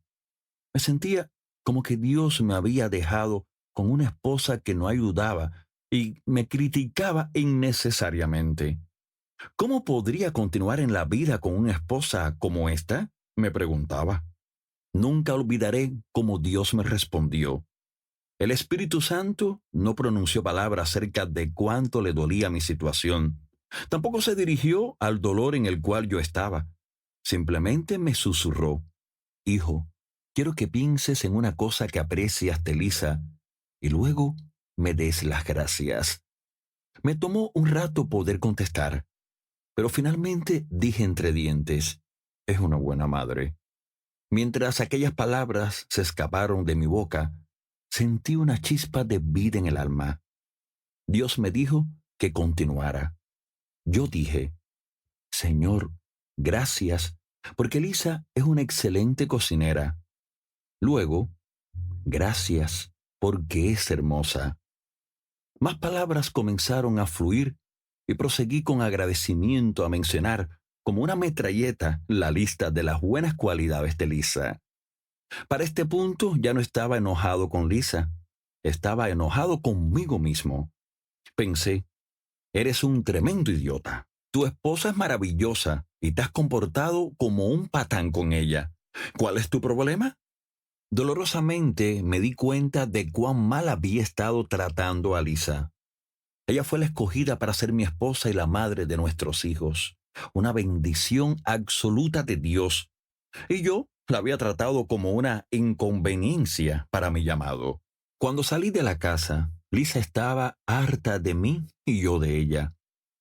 [SPEAKER 1] Me sentía como que Dios me había dejado con una esposa que no ayudaba y me criticaba innecesariamente. ¿Cómo podría continuar en la vida con una esposa como esta?, me preguntaba. Nunca olvidaré cómo Dios me respondió. El Espíritu Santo no pronunció palabra acerca de cuánto le dolía mi situación. Tampoco se dirigió al dolor en el cual yo estaba. Simplemente me susurró: «Hijo, quiero que pienses en una cosa que aprecias de Lisa y luego me des las gracias». Me tomó un rato poder contestar, pero finalmente dije entre dientes: «Es una buena madre». Mientras aquellas palabras se escaparon de mi boca, sentí una chispa de vida en el alma. Dios me dijo que continuara. Yo dije: «Señor, gracias, porque Lisa es una excelente cocinera». Luego: «Gracias, porque es hermosa». Más palabras comenzaron a fluir y proseguí con agradecimiento a mencionar como una metralleta la lista de las buenas cualidades de Lisa. Para este punto ya no estaba enojado con Lisa, estaba enojado conmigo mismo. Pensé: «Eres un tremendo idiota. Tu esposa es maravillosa, y te has comportado como un patán con ella. ¿Cuál es tu problema? Dolorosamente me di cuenta de cuán mal había estado tratando a Lisa. Ella fue la escogida para ser mi esposa y la madre de nuestros hijos, una bendición absoluta de Dios. Y yo la había tratado como una inconveniencia para mi llamado. Cuando salí de la casa, Lisa estaba harta de mí y yo de ella.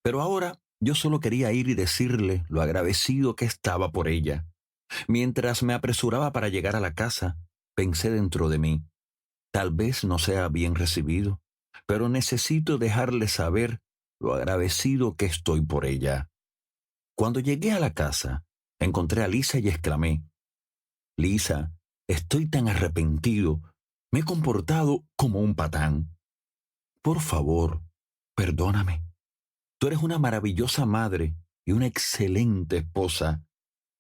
[SPEAKER 1] Pero ahora yo solo quería ir y decirle lo agradecido que estaba por ella. Mientras me apresuraba para llegar a la casa, pensé dentro de mí, tal vez no sea bien recibido, pero necesito dejarle saber lo agradecido que estoy por ella. Cuando llegué a la casa, encontré a Lisa y exclamé, Lisa, estoy tan arrepentido, me he comportado como un patán. Por favor, perdóname. Tú eres una maravillosa madre y una excelente esposa,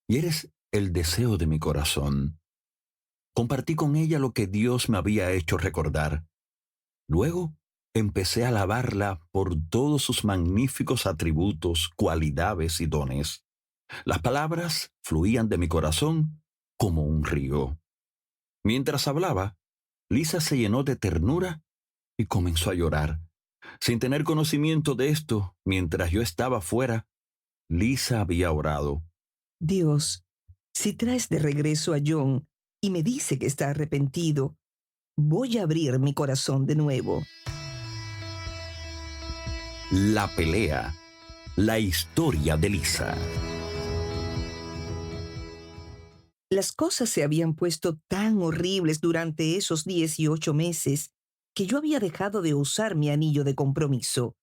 [SPEAKER 1] y eres el deseo de mi corazón. Compartí con ella lo que Dios me había hecho recordar. Luego empecé a alabarla por todos sus magníficos atributos, cualidades y dones. Las palabras fluían de mi corazón como un río. Mientras hablaba, Lisa se llenó de ternura y comenzó a llorar. Sin tener conocimiento de esto, mientras yo estaba fuera, Lisa había orado.
[SPEAKER 2] Dios, si traes de regreso a John y me dice que está arrepentido, voy a abrir mi corazón de nuevo.
[SPEAKER 1] La pelea. La historia de Lisa.
[SPEAKER 2] Las cosas se habían puesto tan horribles durante esos 18 meses que yo había dejado de usar mi anillo de compromiso.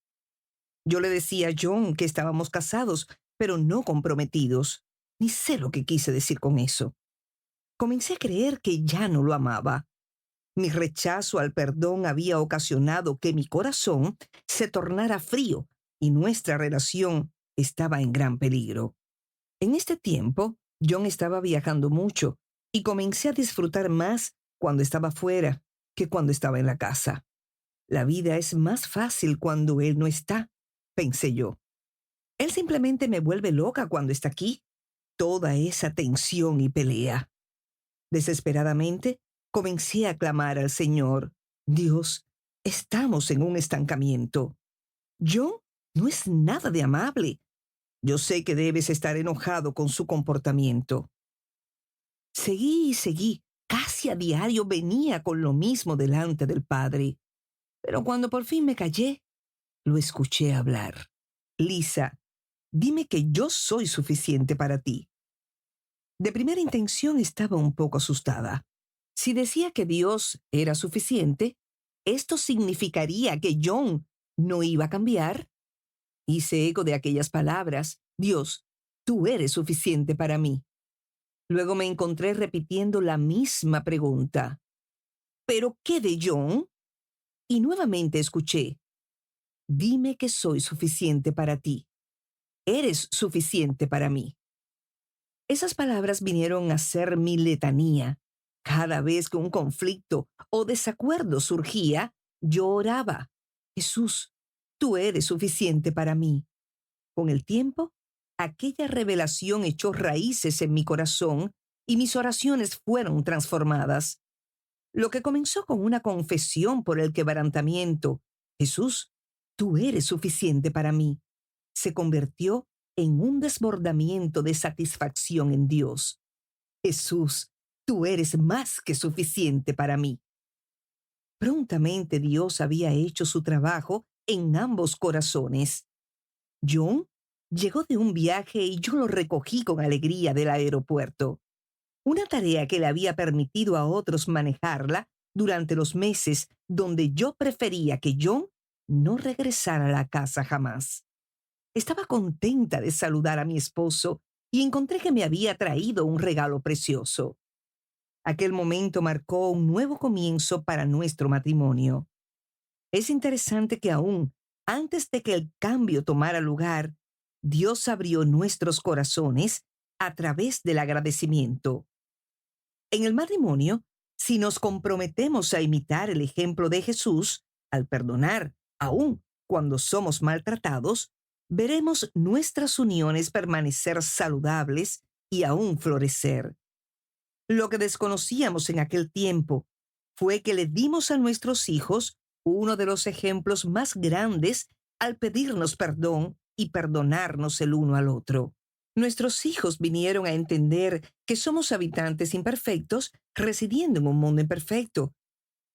[SPEAKER 2] Yo le decía a John que estábamos casados, pero no comprometidos. Ni sé lo que quise decir con eso. Comencé a creer que ya no lo amaba. Mi rechazo al perdón había ocasionado que mi corazón se tornara frío y nuestra relación estaba en gran peligro. En este tiempo, John estaba viajando mucho y comencé a disfrutar más cuando estaba fuera que cuando estaba en la casa. La vida es más fácil cuando él no está, pensé yo. Él simplemente me vuelve loca cuando está aquí. Toda esa tensión y pelea. Desesperadamente, comencé a clamar al Señor. Dios, estamos en un estancamiento. John no es nada de amable. Yo sé que debes estar enojado con su comportamiento. Seguí y seguí. Casi a diario venía con lo mismo delante del Padre. Pero cuando por fin me callé, lo escuché hablar. Lisa, dime que yo soy suficiente para ti. De primera intención estaba un poco asustada. Si decía que Dios era suficiente, ¿esto significaría que John no iba a cambiar? Hice eco de aquellas palabras. Dios, tú eres suficiente para mí. Luego me encontré repitiendo la misma pregunta. ¿Pero qué de John? Y nuevamente escuché. Dime que soy suficiente para ti. Eres suficiente para mí. Esas palabras vinieron a ser mi letanía. Cada vez que un conflicto o desacuerdo surgía, yo oraba. Jesús, tú eres suficiente para mí. Con el tiempo, aquella revelación echó raíces en mi corazón y mis oraciones fueron transformadas. Lo que comenzó con una confesión por el quebrantamiento, Jesús, tú eres suficiente para mí, se convirtió en un desbordamiento de satisfacción en Dios. Jesús, tú eres más que suficiente para mí. Prontamente Dios había hecho su trabajo en ambos corazones. John llegó de un viaje y yo lo recogí con alegría del aeropuerto. Una tarea que le había permitido a otros manejarla durante los meses donde yo prefería que John no regresara a la casa jamás. Estaba contenta de saludar a mi esposo y encontré que me había traído un regalo precioso. Aquel momento marcó un nuevo comienzo para nuestro matrimonio. Es interesante que aún antes de que el cambio tomara lugar, Dios abrió nuestros corazones a través del agradecimiento. En el matrimonio, si nos comprometemos a imitar el ejemplo de Jesús, al perdonar, aun cuando somos maltratados, veremos nuestras uniones permanecer saludables y aún florecer. Lo que desconocíamos en aquel tiempo fue que le dimos a nuestros hijos uno de los ejemplos más grandes al pedirnos perdón y perdonarnos el uno al otro. Nuestros hijos vinieron a entender que somos habitantes imperfectos residiendo en un mundo imperfecto,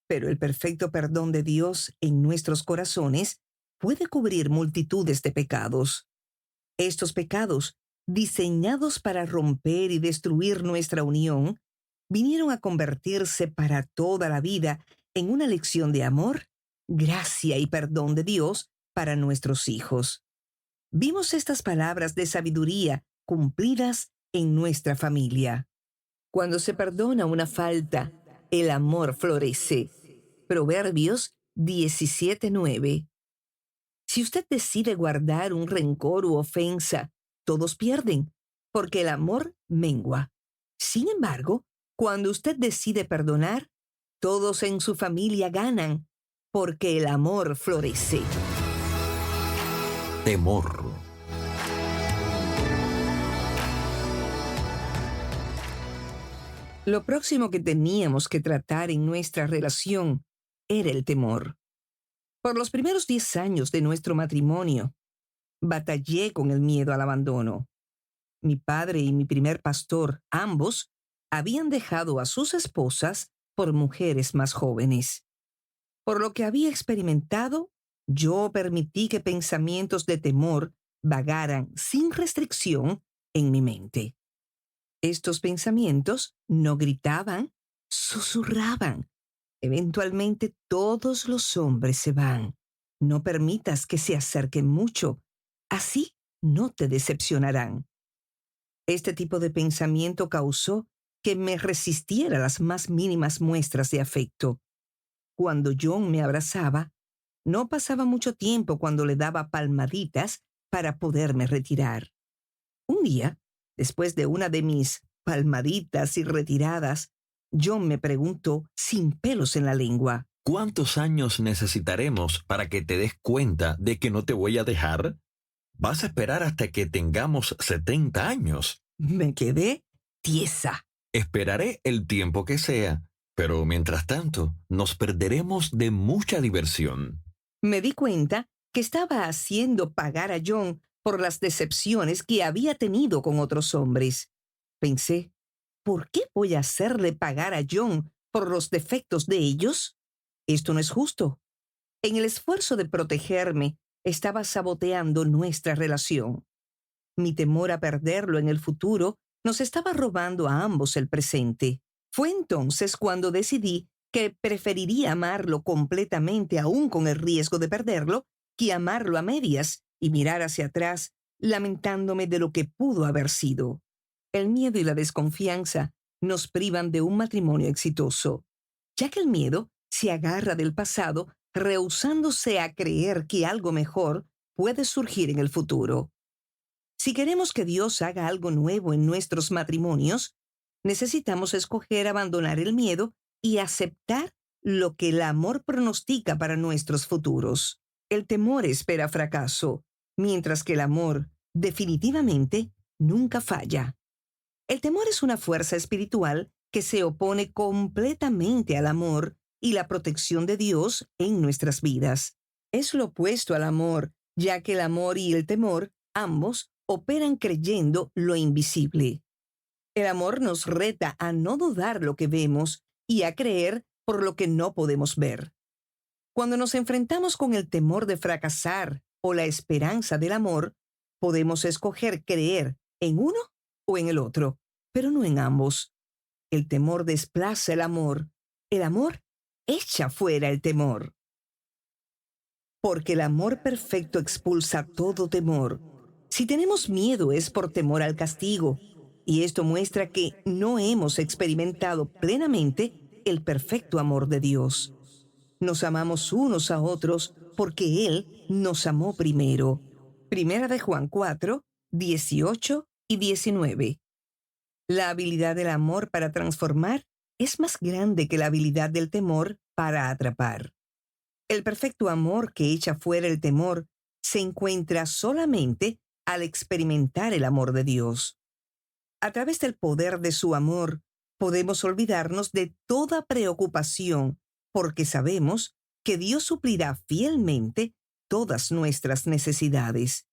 [SPEAKER 2] pero el perfecto perdón de Dios en nuestros corazones puede cubrir multitudes de pecados. Estos pecados, diseñados para romper y destruir nuestra unión, vinieron a convertirse para toda la vida en una lección de amor, gracia y perdón de Dios para nuestros hijos. Vimos estas palabras de sabiduría cumplidas en nuestra familia. Cuando se perdona una falta, el amor florece. Proverbios 17:9. Si usted decide guardar un rencor u ofensa, todos pierden, porque el amor mengua. Sin embargo, cuando usted decide perdonar, todos en su familia ganan, porque el amor florece.
[SPEAKER 1] Temor.
[SPEAKER 2] Lo próximo que teníamos que tratar en nuestra relación era el temor. Por los primeros 10 años de nuestro matrimonio, batallé con el miedo al abandono. Mi padre y mi primer pastor, ambos, habían dejado a sus esposas por mujeres más jóvenes. Por lo que había experimentado, yo permití que pensamientos de temor vagaran sin restricción en mi mente. Estos pensamientos no gritaban, susurraban. Eventualmente todos los hombres se van. No permitas que se acerquen mucho. Así no te decepcionarán. Este tipo de pensamiento causó que me resistiera a las más mínimas muestras de afecto. Cuando John me abrazaba, no pasaba mucho tiempo cuando le daba palmaditas para poderme retirar. Un día, después de una de mis palmaditas y retiradas, John me preguntó sin pelos en la lengua:
[SPEAKER 1] ¿Cuántos años necesitaremos para que te des cuenta de que no te voy a dejar? ¿Vas a esperar hasta que tengamos 70 años?
[SPEAKER 2] Me quedé tiesa.
[SPEAKER 1] Esperaré el tiempo que sea, pero mientras tanto nos perderemos de mucha diversión.
[SPEAKER 2] Me di cuenta que estaba haciendo pagar a John por las decepciones que había tenido con otros hombres. Pensé, ¿por qué voy a hacerle pagar a John por los defectos de ellos? Esto no es justo. En el esfuerzo de protegerme, estaba saboteando nuestra relación. Mi temor a perderlo en el futuro nos estaba robando a ambos el presente. Fue entonces cuando decidí que preferiría amarlo completamente aún con el riesgo de perderlo, que amarlo a medias y mirar hacia atrás, lamentándome de lo que pudo haber sido. El miedo y la desconfianza nos privan de un matrimonio exitoso, ya que el miedo se agarra del pasado, rehusándose a creer que algo mejor puede surgir en el futuro. Si queremos que Dios haga algo nuevo en nuestros matrimonios, necesitamos escoger abandonar el miedo y aceptar lo que el amor pronostica para nuestros futuros. El temor espera fracaso, mientras que el amor, definitivamente, nunca falla. El temor es una fuerza espiritual que se opone completamente al amor y la protección de Dios en nuestras vidas. Es lo opuesto al amor, ya que el amor y el temor, ambos, operan creyendo lo invisible. El amor nos reta a no dudar lo que vemos y a creer por lo que no podemos ver. Cuando nos enfrentamos con el temor de fracasar o la esperanza del amor, podemos escoger creer en uno o en el otro, pero no en ambos. El temor desplaza el amor echa fuera el temor. Porque el amor perfecto expulsa todo temor. Si tenemos miedo es por temor al castigo, y esto muestra que no hemos experimentado plenamente el perfecto amor de Dios. Nos amamos unos a otros porque Él nos amó primero. Primera de Juan 4, 18 y 19. La habilidad del amor para transformar es más grande que la habilidad del temor para atrapar. El perfecto amor que echa fuera el temor se encuentra solamente al experimentar el amor de Dios. A través del poder de su amor, podemos olvidarnos de toda preocupación porque sabemos que Dios suplirá fielmente todas nuestras necesidades.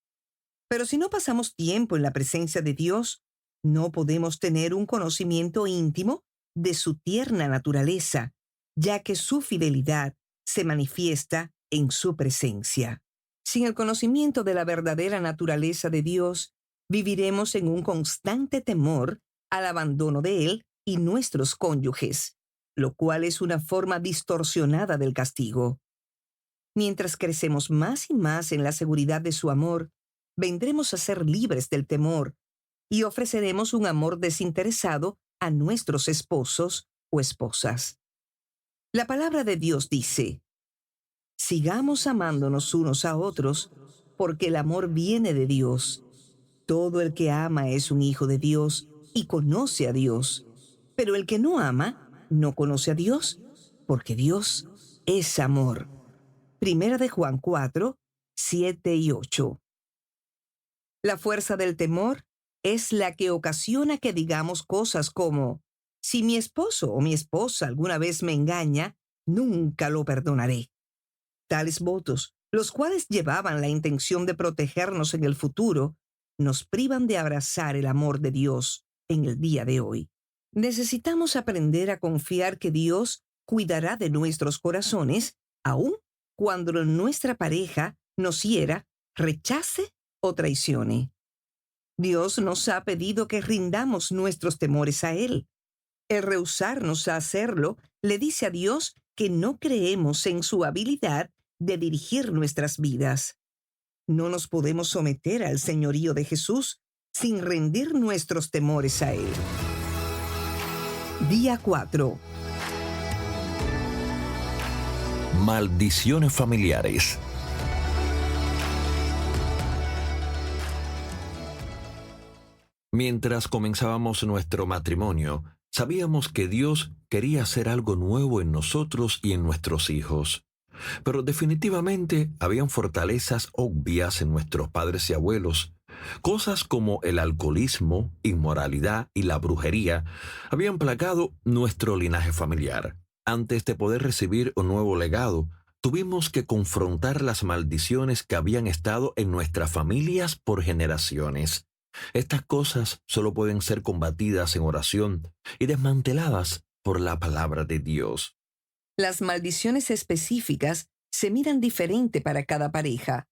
[SPEAKER 2] Pero si no pasamos tiempo en la presencia de Dios, no podemos tener un conocimiento íntimo de su tierna naturaleza, ya que su fidelidad se manifiesta en su presencia. Sin el conocimiento de la verdadera naturaleza de Dios, viviremos en un constante temor al abandono de Él y nuestros cónyuges, lo cual es una forma distorsionada del castigo. Mientras crecemos más y más en la seguridad de su amor, vendremos a ser libres del temor y ofreceremos un amor desinteresado a nuestros esposos o esposas. La palabra de Dios dice: sigamos amándonos unos a otros, porque el amor viene de Dios. Todo el que ama es un hijo de Dios y conoce a Dios. Pero el que no ama no conoce a Dios, porque Dios es amor. Primera de Juan 4, 7 y 8. La fuerza del temor es la que ocasiona que digamos cosas como: si mi esposo o mi esposa alguna vez me engaña, nunca lo perdonaré. Tales votos, los cuales llevaban la intención de protegernos en el futuro, nos privan de abrazar el amor de Dios en el día de hoy. Necesitamos aprender a confiar que Dios cuidará de nuestros corazones, aun cuando nuestra pareja nos hiera, rechace o traicione. Dios nos ha pedido que rindamos nuestros temores a Él. El rehusarnos a hacerlo le dice a Dios que no creemos en su habilidad de dirigir nuestras vidas. No nos podemos someter al señorío de Jesús sin rendir nuestros temores a Él. Día 4.
[SPEAKER 1] Maldiciones familiares. Mientras comenzábamos nuestro matrimonio, sabíamos que Dios quería hacer algo nuevo en nosotros y en nuestros hijos. Pero definitivamente habían fortalezas obvias en nuestros padres y abuelos. Cosas como el alcoholismo, inmoralidad y la brujería habían plagado nuestro linaje familiar. Antes de poder recibir un nuevo legado, tuvimos que confrontar las maldiciones que habían estado en nuestras familias por generaciones. Estas cosas solo pueden ser combatidas en oración y desmanteladas por la palabra de Dios.
[SPEAKER 2] Las maldiciones específicas se miran diferente para cada pareja,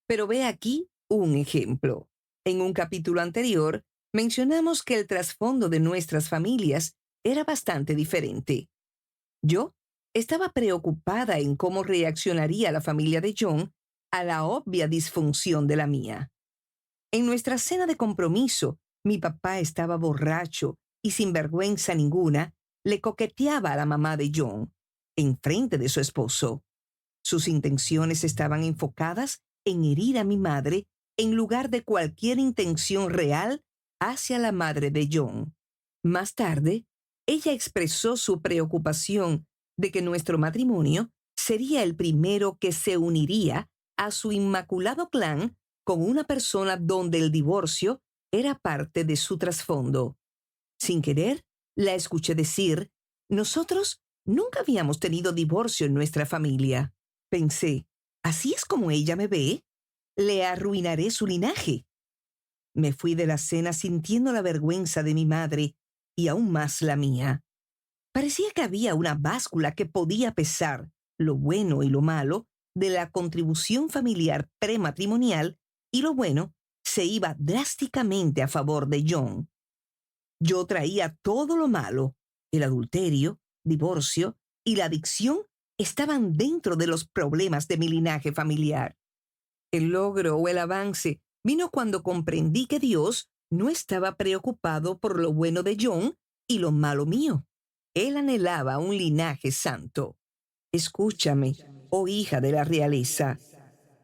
[SPEAKER 2] pero ve aquí un ejemplo. En un capítulo anterior, mencionamos que el trasfondo de nuestras familias era bastante diferente. Yo estaba preocupada en cómo reaccionaría la familia de John a la obvia disfunción de la mía. En nuestra cena de compromiso, mi papá estaba borracho y sin vergüenza ninguna le coqueteaba a la mamá de John en frente de su esposo. Sus intenciones estaban enfocadas en herir a mi madre en lugar de cualquier intención real hacia la madre de John. Más tarde, ella expresó su preocupación de que nuestro matrimonio sería el primero que se uniría a su inmaculado clan con una persona donde el divorcio era parte de su trasfondo. Sin querer, la escuché decir: nosotros nunca habíamos tenido divorcio en nuestra familia. Pensé, ¿así es como ella me ve? Le arruinaré su linaje. Me fui de la cena sintiendo la vergüenza de mi madre y aún más la mía. Parecía que había una báscula que podía pesar lo bueno y lo malo de la contribución familiar prematrimonial, y lo bueno se iba drásticamente a favor de John. Yo traía todo lo malo: el adulterio, divorcio y la adicción estaban dentro de los problemas de mi linaje familiar. El logro o el avance vino cuando comprendí que Dios no estaba preocupado por lo bueno de John y lo malo mío. Él anhelaba un linaje santo. Escúchame, oh hija de la realeza.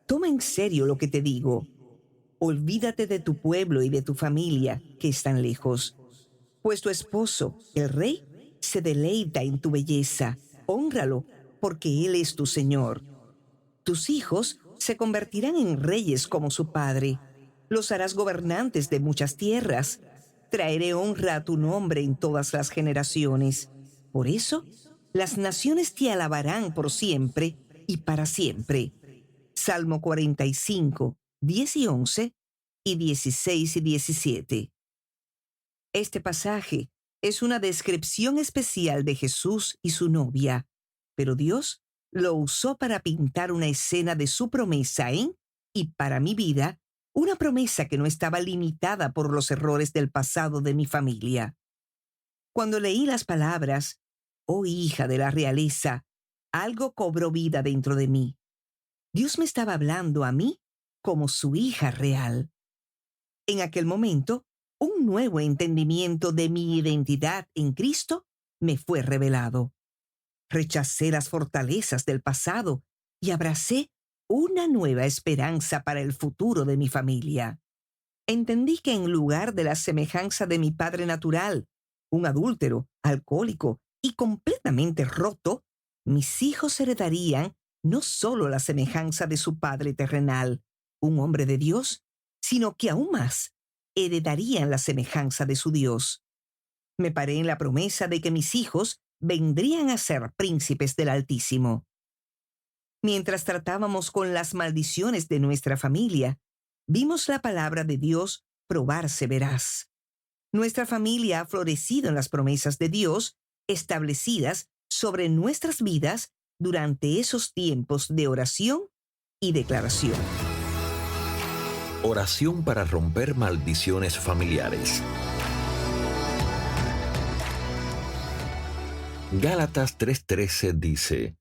[SPEAKER 2] Toma en serio lo que te digo. Olvídate de tu pueblo y de tu familia, que están lejos. Pues tu esposo, el rey, se deleita en tu belleza. Hónralo, porque él es tu Señor. Tus hijos se convertirán en reyes como su padre. Los harás gobernantes de muchas tierras. Traeré honra a tu nombre en todas las generaciones. Por eso, las naciones te alabarán por siempre y para siempre. Salmo 45, 10 y 11 y 16 y 17. Este pasaje es una descripción especial de Jesús y su novia, pero Dios lo usó para pintar una escena de su promesa en y para mi vida, una promesa que no estaba limitada por los errores del pasado de mi familia. Cuando leí las palabras, oh hija de la realeza, algo cobró vida dentro de mí. Dios me estaba hablando a mí como su hija real. En aquel momento, un nuevo entendimiento de mi identidad en Cristo me fue revelado. Rechacé las fortalezas del pasado y abracé una nueva esperanza para el futuro de mi familia. Entendí que en lugar de la semejanza de mi padre natural, un adúltero, alcohólico y completamente roto, mis hijos heredarían no solo la semejanza de su padre terrenal, un hombre de Dios, sino que aún más, heredarían la semejanza de su Dios. Me paré en la promesa de que mis hijos vendrían a ser príncipes del Altísimo. Mientras tratábamos con las maldiciones de nuestra familia, vimos la palabra de Dios probarse veraz. Nuestra familia ha florecido en las promesas de Dios establecidas sobre nuestras vidas durante esos tiempos de oración y declaración.
[SPEAKER 1] Oración para romper maldiciones familiares. Gálatas 3:13 dice: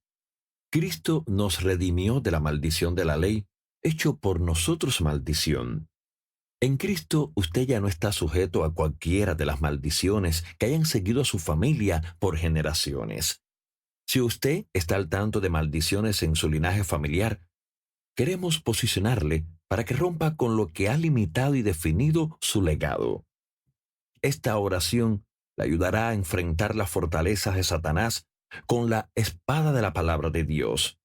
[SPEAKER 1] Cristo nos redimió de la maldición de la ley, hecho por nosotros maldición. En Cristo usted ya no está sujeto a cualquiera de las maldiciones que hayan seguido a su familia por generaciones. Si usted está al tanto de maldiciones en su linaje familiar, queremos posicionarle para que rompa con lo que ha limitado y definido su legado. Esta oración le ayudará a enfrentar las fortalezas de Satanás con la espada de la palabra de Dios.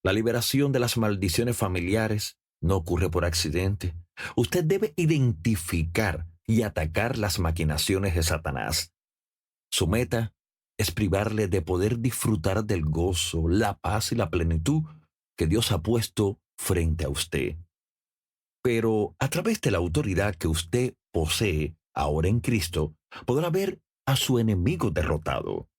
[SPEAKER 1] La liberación de las maldiciones familiares no ocurre por accidente. Usted debe identificar y atacar las maquinaciones de Satanás. Su meta es privarle de poder disfrutar del gozo, la paz y la plenitud que Dios ha puesto frente a usted. Pero a través de la autoridad que usted posee ahora en Cristo, podrá ver a su enemigo derrotado.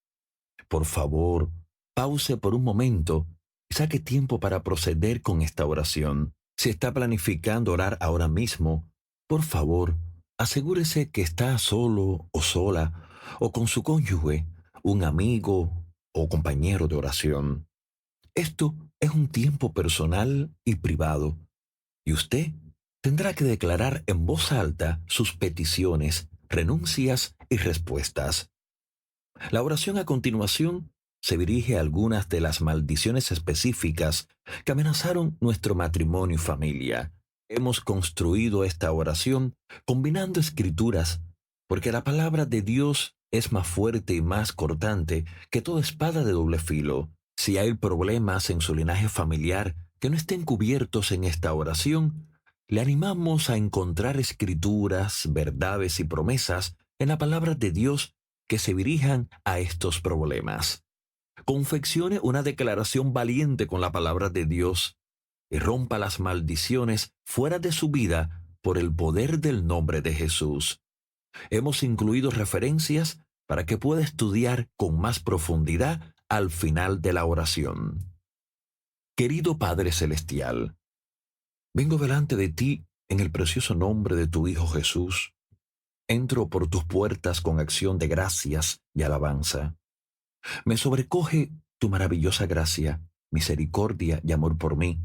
[SPEAKER 1] Por favor, pause por un momento y saque tiempo para proceder con esta oración. Si está planificando orar ahora mismo, por favor, asegúrese que está solo o sola o con su cónyuge, un amigo o compañero de oración. Esto es un tiempo personal y privado, y usted tendrá que declarar en voz alta sus peticiones, renuncias y respuestas. La oración a continuación se dirige a algunas de las maldiciones específicas que amenazaron nuestro matrimonio y familia. Hemos construido esta oración combinando escrituras, porque la palabra de Dios es más fuerte y más cortante que toda espada de doble filo. Si hay problemas en su linaje familiar que no estén cubiertos en esta oración, le animamos a encontrar escrituras, verdades y promesas en la palabra de Dios que se dirijan a estos problemas. Confeccione una declaración valiente con la palabra de Dios y rompa las maldiciones fuera de su vida por el poder del nombre de Jesús. Hemos incluido referencias para que pueda estudiar con más profundidad al final de la oración. Querido Padre Celestial, vengo delante de ti en el precioso nombre de tu Hijo Jesús. Entro por tus puertas con acción de gracias y alabanza. Me sobrecoge tu maravillosa gracia, misericordia y amor por mí.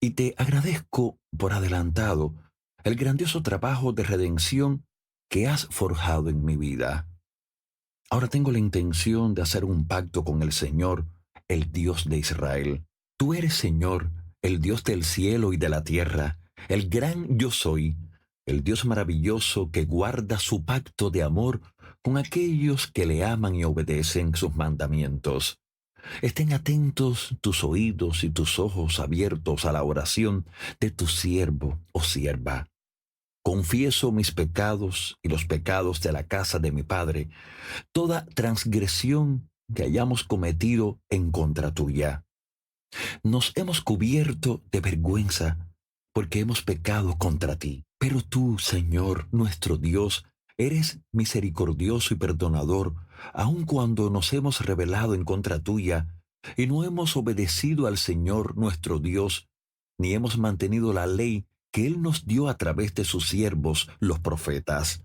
[SPEAKER 1] Y te agradezco por adelantado el grandioso trabajo de redención que has forjado en mi vida. Ahora tengo la intención de hacer un pacto con el Señor, el Dios de Israel. Tú eres, Señor, el Dios del cielo y de la tierra, el gran yo soy, el Dios maravilloso que guarda su pacto de amor con aquellos que le aman y obedecen sus mandamientos. Estén atentos tus oídos y tus ojos abiertos a la oración de tu siervo o sierva. Confieso mis pecados y los pecados de la casa de mi Padre, toda transgresión que hayamos cometido en contra tuya. Nos hemos cubierto de vergüenza porque hemos pecado contra ti. Pero tú, Señor, nuestro Dios, eres misericordioso y perdonador, aun cuando nos hemos rebelado en contra tuya y no hemos obedecido al Señor nuestro Dios, ni hemos mantenido la ley que Él nos dio a través de sus siervos, los profetas.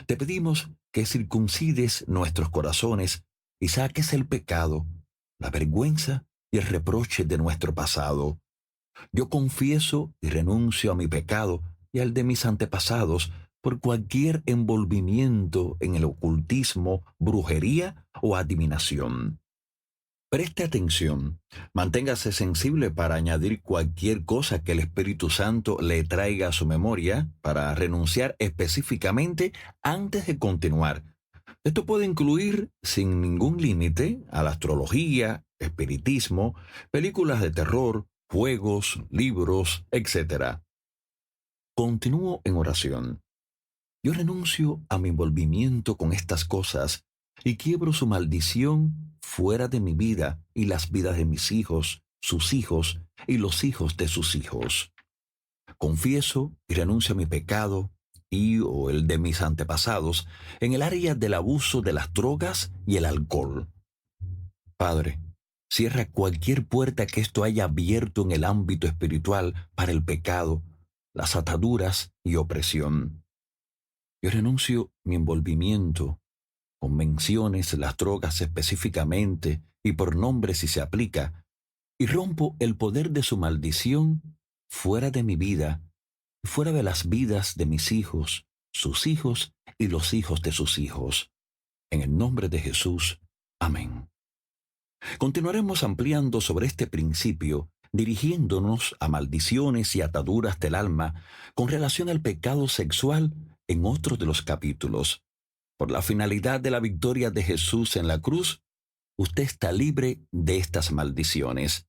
[SPEAKER 1] Te pedimos que circuncides nuestros corazones y saques el pecado, la vergüenza y el reproche de nuestro pasado. Yo confieso y renuncio a mi pecado y al de mis antepasados por cualquier envolvimiento en el ocultismo, brujería o adivinación. Preste atención, manténgase sensible para añadir cualquier cosa que el Espíritu Santo le traiga a su memoria para renunciar específicamente antes de continuar. Esto puede incluir, sin ningún límite, a la astrología, espiritismo, películas de terror, juegos, libros, etc. Continúo en oración. Yo renuncio a mi envolvimiento con estas cosas y quiebro su maldición fuera de mi vida y las vidas de mis hijos, sus hijos y los hijos de sus hijos. Confieso y renuncio a mi pecado y o el de mis antepasados en el área del abuso de las drogas y el alcohol. Padre, cierra cualquier puerta que esto haya abierto en el ámbito espiritual para el pecado, las ataduras y opresión. Yo renuncio mi envolvimiento con menciones, las drogas específicamente y por nombre si se aplica, y rompo el poder de su maldición fuera de mi vida, fuera de las vidas de mis hijos, sus hijos y los hijos de sus hijos. En el nombre de Jesús. Amén. Continuaremos ampliando sobre este principio, dirigiéndonos a maldiciones y ataduras del alma con relación al pecado sexual en otro de los capítulos. Por la finalidad de la victoria de Jesús en la cruz, usted está libre de estas maldiciones.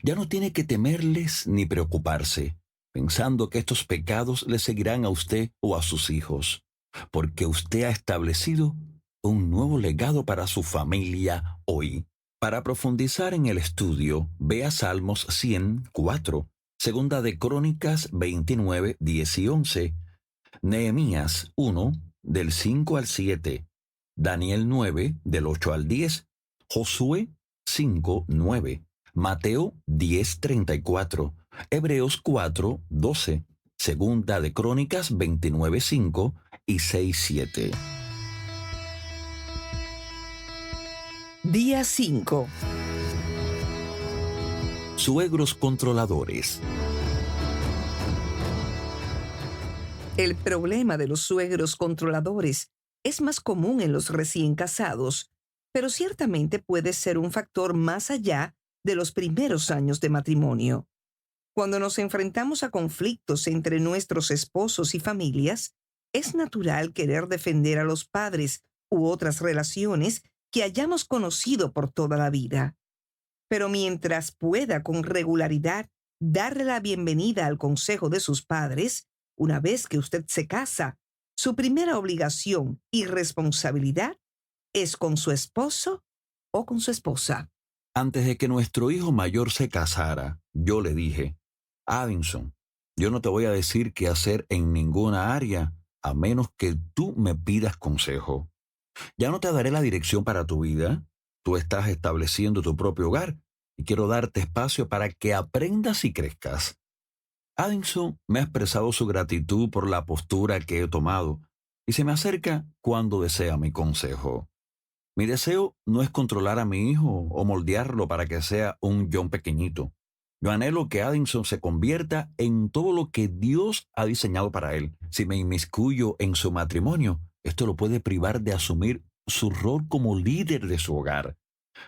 [SPEAKER 1] Ya no tiene que temerles ni preocuparse, pensando que estos pecados le seguirán a usted o a sus hijos, porque usted ha establecido un nuevo legado para su familia hoy. Para profundizar en el estudio, vea Salmos 104, Segunda de Crónicas 29, 10 y 11, Nehemías 1, del 5 al 7, Daniel 9, del 8 al 10, Josué 5, 9, Mateo 10, 34, Hebreos 4, 12, Segunda de Crónicas 29, 5 y 6, 7.
[SPEAKER 2] Día 5.
[SPEAKER 1] Suegros controladores.
[SPEAKER 2] El problema de los suegros controladores es más común en los recién casados, pero ciertamente puede ser un factor más allá de los primeros años de matrimonio. Cuando nos enfrentamos a conflictos entre nuestros esposos y familias, es natural querer defender a los padres u otras relaciones que hayamos conocido por toda la vida. Pero mientras pueda con regularidad darle la bienvenida al consejo de sus padres, una vez que usted se casa, su primera obligación y responsabilidad es con su esposo o con su esposa.
[SPEAKER 1] Antes de que nuestro hijo mayor se casara, yo le dije, Addison, yo no te voy a decir qué hacer en ninguna área, a menos que tú me pidas consejo. Ya no te daré la dirección para tu vida, tú estás estableciendo tu propio hogar y quiero darte espacio para que aprendas y crezcas. Addison me ha expresado su gratitud por la postura que he tomado y se me acerca cuando desea mi consejo. Mi deseo no es controlar a mi hijo o moldearlo para que sea un John pequeñito. Yo anhelo que Addison se convierta en todo lo que Dios ha diseñado para él. Si me inmiscuyo en su matrimonio, esto lo puede privar de asumir su rol como líder de su hogar.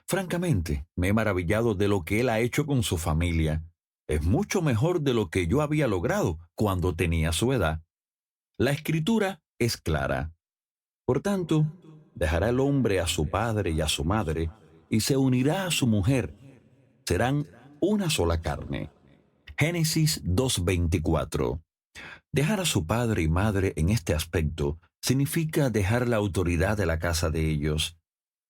[SPEAKER 1] Francamente, me he maravillado de lo que él ha hecho con su familia. Es mucho mejor de lo que yo había logrado cuando tenía su edad. La escritura es clara. Por tanto, dejará el hombre a su padre y a su madre, y se unirá a su mujer. Serán una sola carne. Génesis 2:24. Dejar a su padre y madre en este aspecto significa dejar la autoridad de la casa de ellos.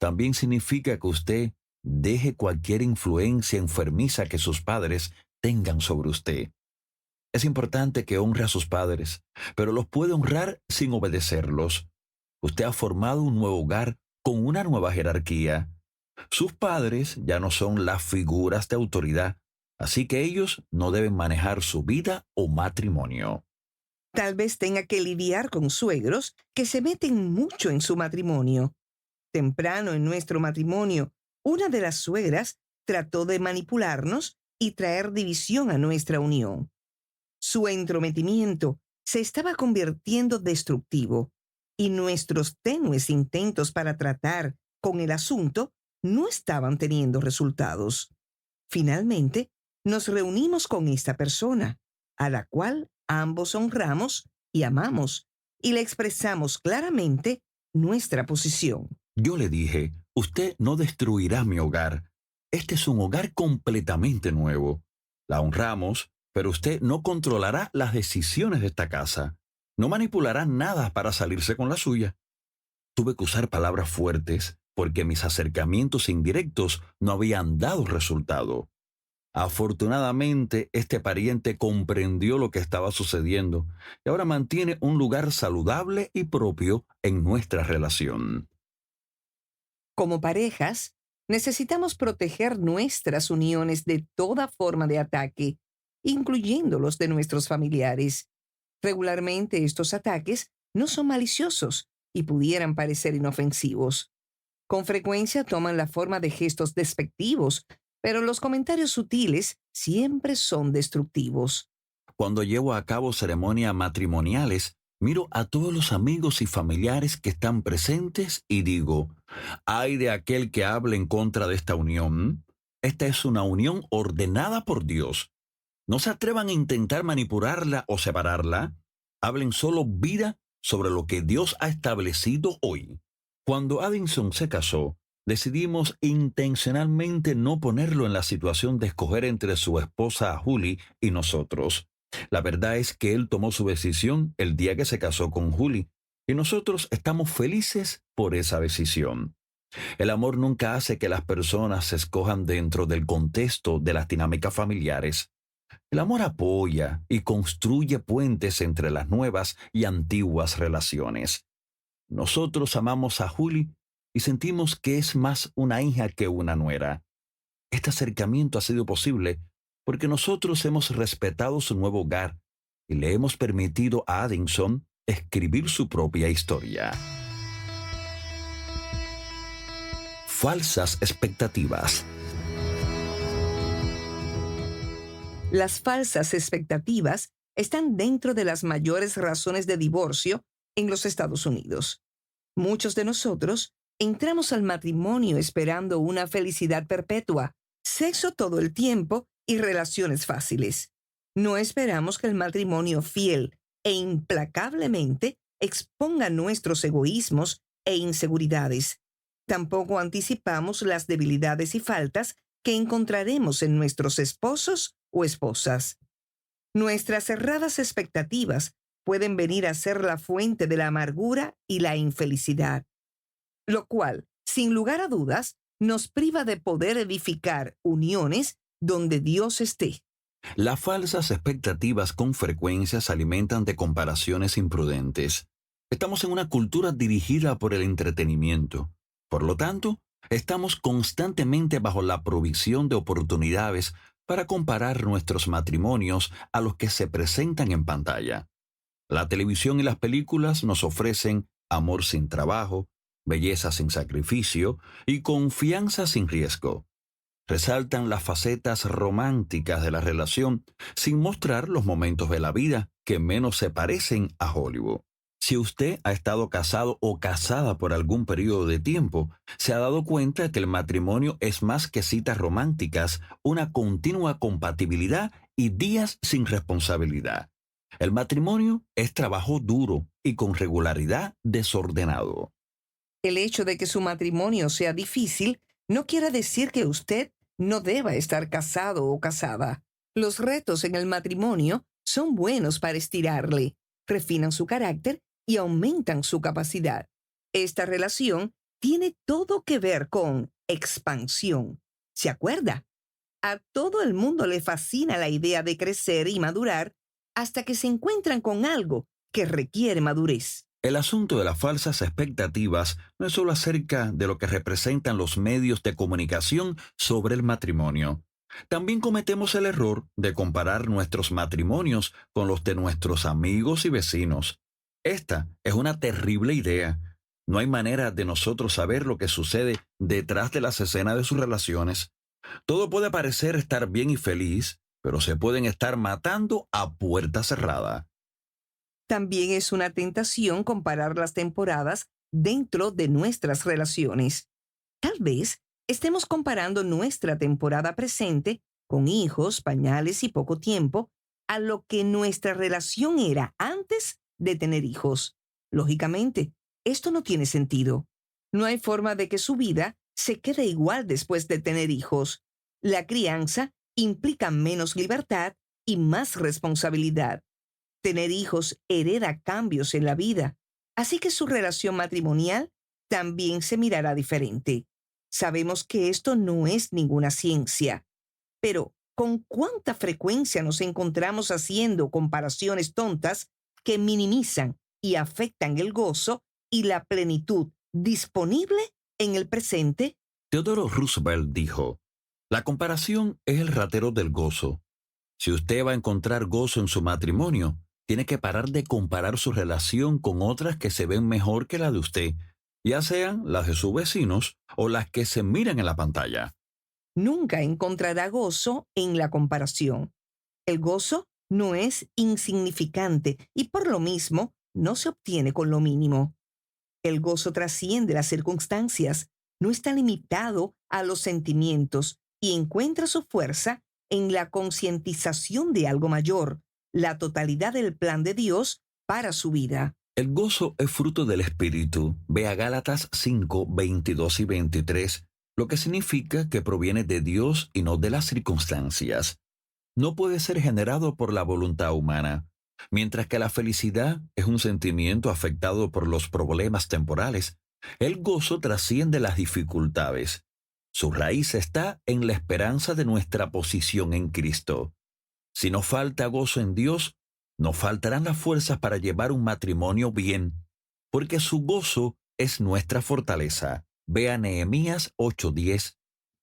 [SPEAKER 1] También significa que usted deje cualquier influencia enfermiza que sus padres tengan sobre usted. Es importante que honre a sus padres, pero los puede honrar sin obedecerlos. Usted ha formado un nuevo hogar con una nueva jerarquía. Sus padres ya no son las figuras de autoridad, así que ellos no deben manejar su vida o matrimonio.
[SPEAKER 2] Tal vez tenga que lidiar con suegros que se meten mucho en su matrimonio. Temprano en nuestro matrimonio, una de las suegras trató de manipularnos y traer división a nuestra unión. Su entrometimiento se estaba convirtiendo destructivo y nuestros tenues intentos para tratar con el asunto no estaban teniendo resultados. Finalmente, nos reunimos con esta persona, a la cual ambos honramos y amamos, y le expresamos claramente nuestra posición.
[SPEAKER 1] Yo le dije, usted no destruirá mi hogar. Este es un hogar completamente nuevo. La honramos, pero usted no controlará las decisiones de esta casa. No manipulará nada para salirse con la suya. Tuve que usar palabras fuertes porque mis acercamientos indirectos no habían dado resultado. Afortunadamente, este pariente comprendió lo que estaba sucediendo y ahora mantiene un lugar saludable y propio en nuestra relación.
[SPEAKER 2] Como parejas, necesitamos proteger nuestras uniones de toda forma de ataque, incluyendo los de nuestros familiares. Regularmente estos ataques no son maliciosos y pudieran parecer inofensivos. Con frecuencia toman la forma de gestos despectivos, pero los comentarios sutiles siempre son destructivos.
[SPEAKER 1] Cuando llevo a cabo ceremonias matrimoniales, miro a todos los amigos y familiares que están presentes y digo, ay de aquel que hable en contra de esta unión. Esta es una unión ordenada por Dios. No se atrevan a intentar manipularla o separarla. Hablen solo vida sobre lo que Dios ha establecido hoy. Cuando Addison se casó, decidimos intencionalmente no ponerlo en la situación de escoger entre su esposa Julie y nosotros. La verdad es que él tomó su decisión el día que se casó con Julie, y nosotros estamos felices por esa decisión. El amor nunca hace que las personas se escojan dentro del contexto de las dinámicas familiares. El amor apoya y construye puentes entre las nuevas y antiguas relaciones. Nosotros amamos a Julie y sentimos que es más una hija que una nuera. Este acercamiento ha sido posible porque nosotros hemos respetado su nuevo hogar y le hemos permitido a Addison escribir su propia historia. Falsas expectativas.
[SPEAKER 2] Las falsas expectativas están dentro de las mayores razones de divorcio en los Estados Unidos. Muchos de nosotros entramos al matrimonio esperando una felicidad perpetua, sexo todo el tiempo y relaciones fáciles. No esperamos que el matrimonio fiel e implacablemente exponga nuestros egoísmos e inseguridades. Tampoco anticipamos las debilidades y faltas que encontraremos en nuestros esposos o esposas. Nuestras erradas expectativas pueden venir a ser la fuente de la amargura y la infelicidad, lo cual, sin lugar a dudas, nos priva de poder edificar uniones donde Dios esté.
[SPEAKER 1] Las falsas expectativas con frecuencia se alimentan de comparaciones imprudentes. Estamos en una cultura dirigida por el entretenimiento. Por lo tanto, estamos constantemente bajo la provisión de oportunidades para comparar nuestros matrimonios a los que se presentan en pantalla. La televisión y las películas nos ofrecen amor sin trabajo, belleza sin sacrificio y confianza sin riesgo. Resaltan las facetas románticas de la relación sin mostrar los momentos de la vida que menos se parecen a Hollywood. Si usted ha estado casado o casada por algún periodo de tiempo, se ha dado cuenta que el matrimonio es más que citas románticas, una continua compatibilidad y días sin responsabilidad. El matrimonio es trabajo duro y con regularidad desordenado.
[SPEAKER 2] El hecho de que su matrimonio sea difícil No quiere decir que usted no deba estar casado o casada. Los retos en el matrimonio son buenos para estirarle, refinan su carácter y aumentan su capacidad. Esta relación tiene todo que ver con expansión. ¿Se acuerda? A todo el mundo le fascina la idea de crecer y madurar hasta que se encuentran con algo que requiere madurez.
[SPEAKER 1] El asunto de las falsas expectativas no es solo acerca de lo que representan los medios de comunicación sobre el matrimonio. También cometemos el error de comparar nuestros matrimonios con los de nuestros amigos y vecinos. Esta es una terrible idea. No hay manera de nosotros saber lo que sucede detrás de las escenas de sus relaciones. Todo puede parecer estar bien y feliz, pero se pueden estar matando a puerta cerrada.
[SPEAKER 2] También es una tentación comparar las temporadas dentro de nuestras relaciones. Tal vez estemos comparando nuestra temporada presente con hijos, pañales y poco tiempo a lo que nuestra relación era antes de tener hijos. Lógicamente, esto no tiene sentido. No hay forma de que su vida se quede igual después de tener hijos. La crianza implica menos libertad y más responsabilidad. Tener hijos hereda cambios en la vida, así que su relación matrimonial también se mirará diferente. Sabemos que esto no es ninguna ciencia, pero ¿con cuánta frecuencia nos encontramos haciendo comparaciones tontas que minimizan y afectan el gozo y la plenitud disponible en el presente?
[SPEAKER 1] Theodore Roosevelt dijo, la comparación es el ratero del gozo. Si usted va a encontrar gozo en su matrimonio, tiene que parar de comparar su relación con otras que se ven mejor que la de usted, ya sean las de sus vecinos o las que se miran en la pantalla.
[SPEAKER 2] Nunca encontrará gozo en la comparación. El gozo no es insignificante y por lo mismo no se obtiene con lo mínimo. El gozo trasciende las circunstancias, no está limitado a los sentimientos y encuentra su fuerza en la concientización de algo mayor, la totalidad del plan de Dios para su vida.
[SPEAKER 1] El gozo es fruto del Espíritu. Ve a Gálatas 5, 22 y 23, lo que significa que proviene de Dios y no de las circunstancias. No puede ser generado por la voluntad humana. Mientras que la felicidad es un sentimiento afectado por los problemas temporales, el gozo trasciende las dificultades. Su raíz está en la esperanza de nuestra posición en Cristo. Si nos falta gozo en Dios, nos faltarán las fuerzas para llevar un matrimonio bien, porque su gozo es nuestra fortaleza. Vea Nehemías 8:10.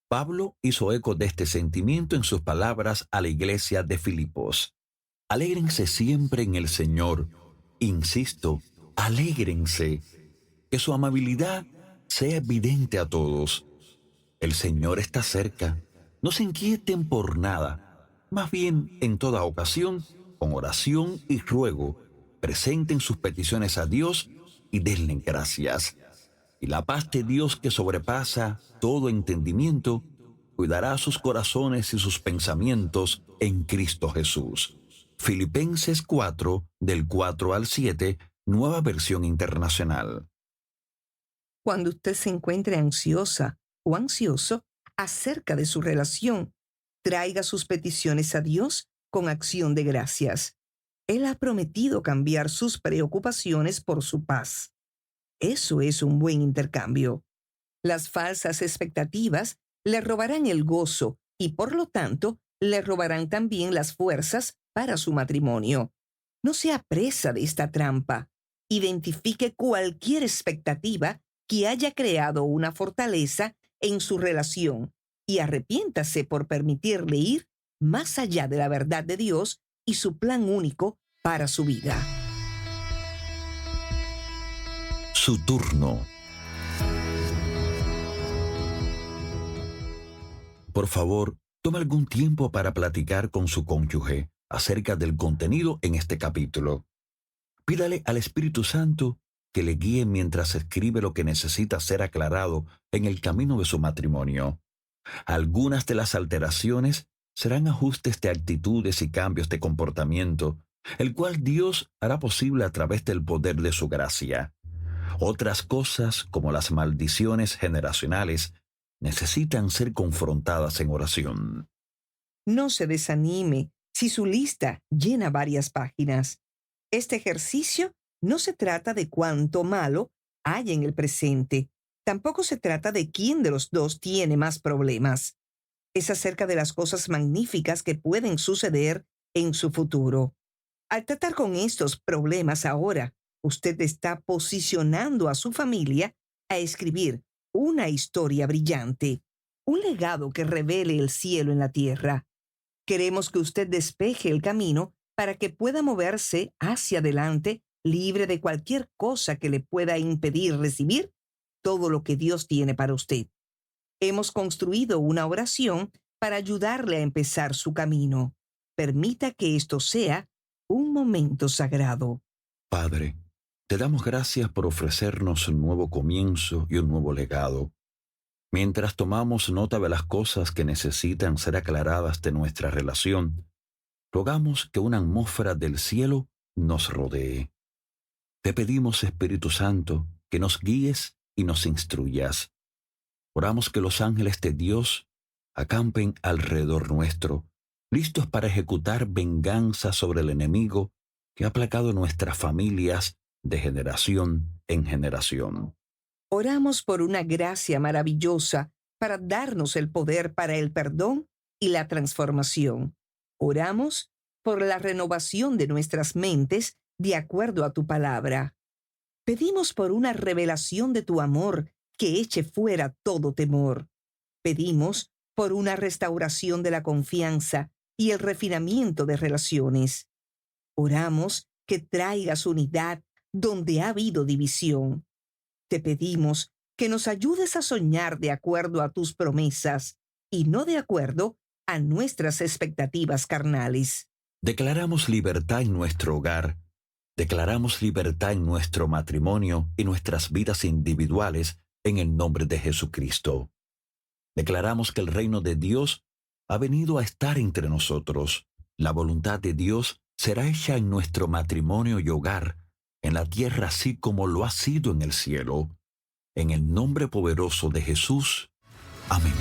[SPEAKER 1] Pablo hizo eco de este sentimiento en sus palabras a la iglesia de Filipos. Alégrense siempre en el Señor. Insisto, alégrense. Que su amabilidad sea evidente a todos. El Señor está cerca. No se inquieten por nada. Más bien, en toda ocasión, con oración y ruego, presenten sus peticiones a Dios y denle gracias. Y la paz de Dios que sobrepasa todo entendimiento, cuidará sus corazones y sus pensamientos en Cristo Jesús. Filipenses 4, del 4 al 7, Nueva Versión Internacional.
[SPEAKER 2] Cuando usted se encuentre ansiosa o ansioso acerca de su relación, traiga sus peticiones a Dios con acción de gracias. Él ha prometido cambiar sus preocupaciones por su paz. Eso es un buen intercambio. Las falsas expectativas le robarán el gozo y por lo tanto le robarán también las fuerzas para su matrimonio. No sea presa de esta trampa. Identifique cualquier expectativa que haya creado una fortaleza en su relación y arrepiéntase por permitirle ir más allá de la verdad de Dios y su plan único para su vida.
[SPEAKER 1] Su turno. Por favor, tome algún tiempo para platicar con su cónyuge acerca del contenido en este capítulo. Pídale al Espíritu Santo que le guíe mientras escribe lo que necesita ser aclarado en el camino de su matrimonio. Algunas de las alteraciones serán ajustes de actitudes y cambios de comportamiento, el cual Dios hará posible a través del poder de su gracia. Otras cosas, como las maldiciones generacionales, necesitan ser confrontadas en oración.
[SPEAKER 2] No se desanime si su lista llena varias páginas. Este ejercicio no se trata de cuánto malo hay en el presente. Tampoco se trata de quién de los dos tiene más problemas. Es acerca de las cosas magníficas que pueden suceder en su futuro. Al tratar con estos problemas ahora, usted está posicionando a su familia a escribir una historia brillante, un legado que revele el cielo en la tierra. Queremos que usted despeje el camino para que pueda moverse hacia adelante libre de cualquier cosa que le pueda impedir recibir todo lo que Dios tiene para usted. Hemos construido una oración para ayudarle a empezar su camino. Permita que esto sea un momento sagrado.
[SPEAKER 1] Padre, te damos gracias por ofrecernos un nuevo comienzo y un nuevo legado. Mientras tomamos nota de las cosas que necesitan ser aclaradas de nuestra relación, rogamos que una atmósfera del cielo nos rodee. Te pedimos, Espíritu Santo, que nos guíes y nos instruyas. Oramos que los ángeles de Dios acampen alrededor nuestro, listos para ejecutar venganza sobre el enemigo que ha aplacado nuestras familias de generación en generación.
[SPEAKER 2] Oramos por una gracia maravillosa para darnos el poder para el perdón y la transformación. Oramos por la renovación de nuestras mentes de acuerdo a tu palabra. Pedimos por una revelación de tu amor que eche fuera todo temor. Pedimos por una restauración de la confianza y el refinamiento de relaciones. Oramos que traigas unidad donde ha habido división. Te pedimos que nos ayudes a soñar de acuerdo a tus promesas y no de acuerdo a nuestras expectativas carnales.
[SPEAKER 1] Declaramos libertad en nuestro hogar, declaramos libertad en nuestro matrimonio y nuestras vidas individuales en el nombre de Jesucristo. Declaramos que el reino de Dios ha venido a estar entre nosotros. La voluntad de Dios será hecha en nuestro matrimonio y hogar, en la tierra así como lo ha sido en el cielo. En el nombre poderoso de Jesús. Amén.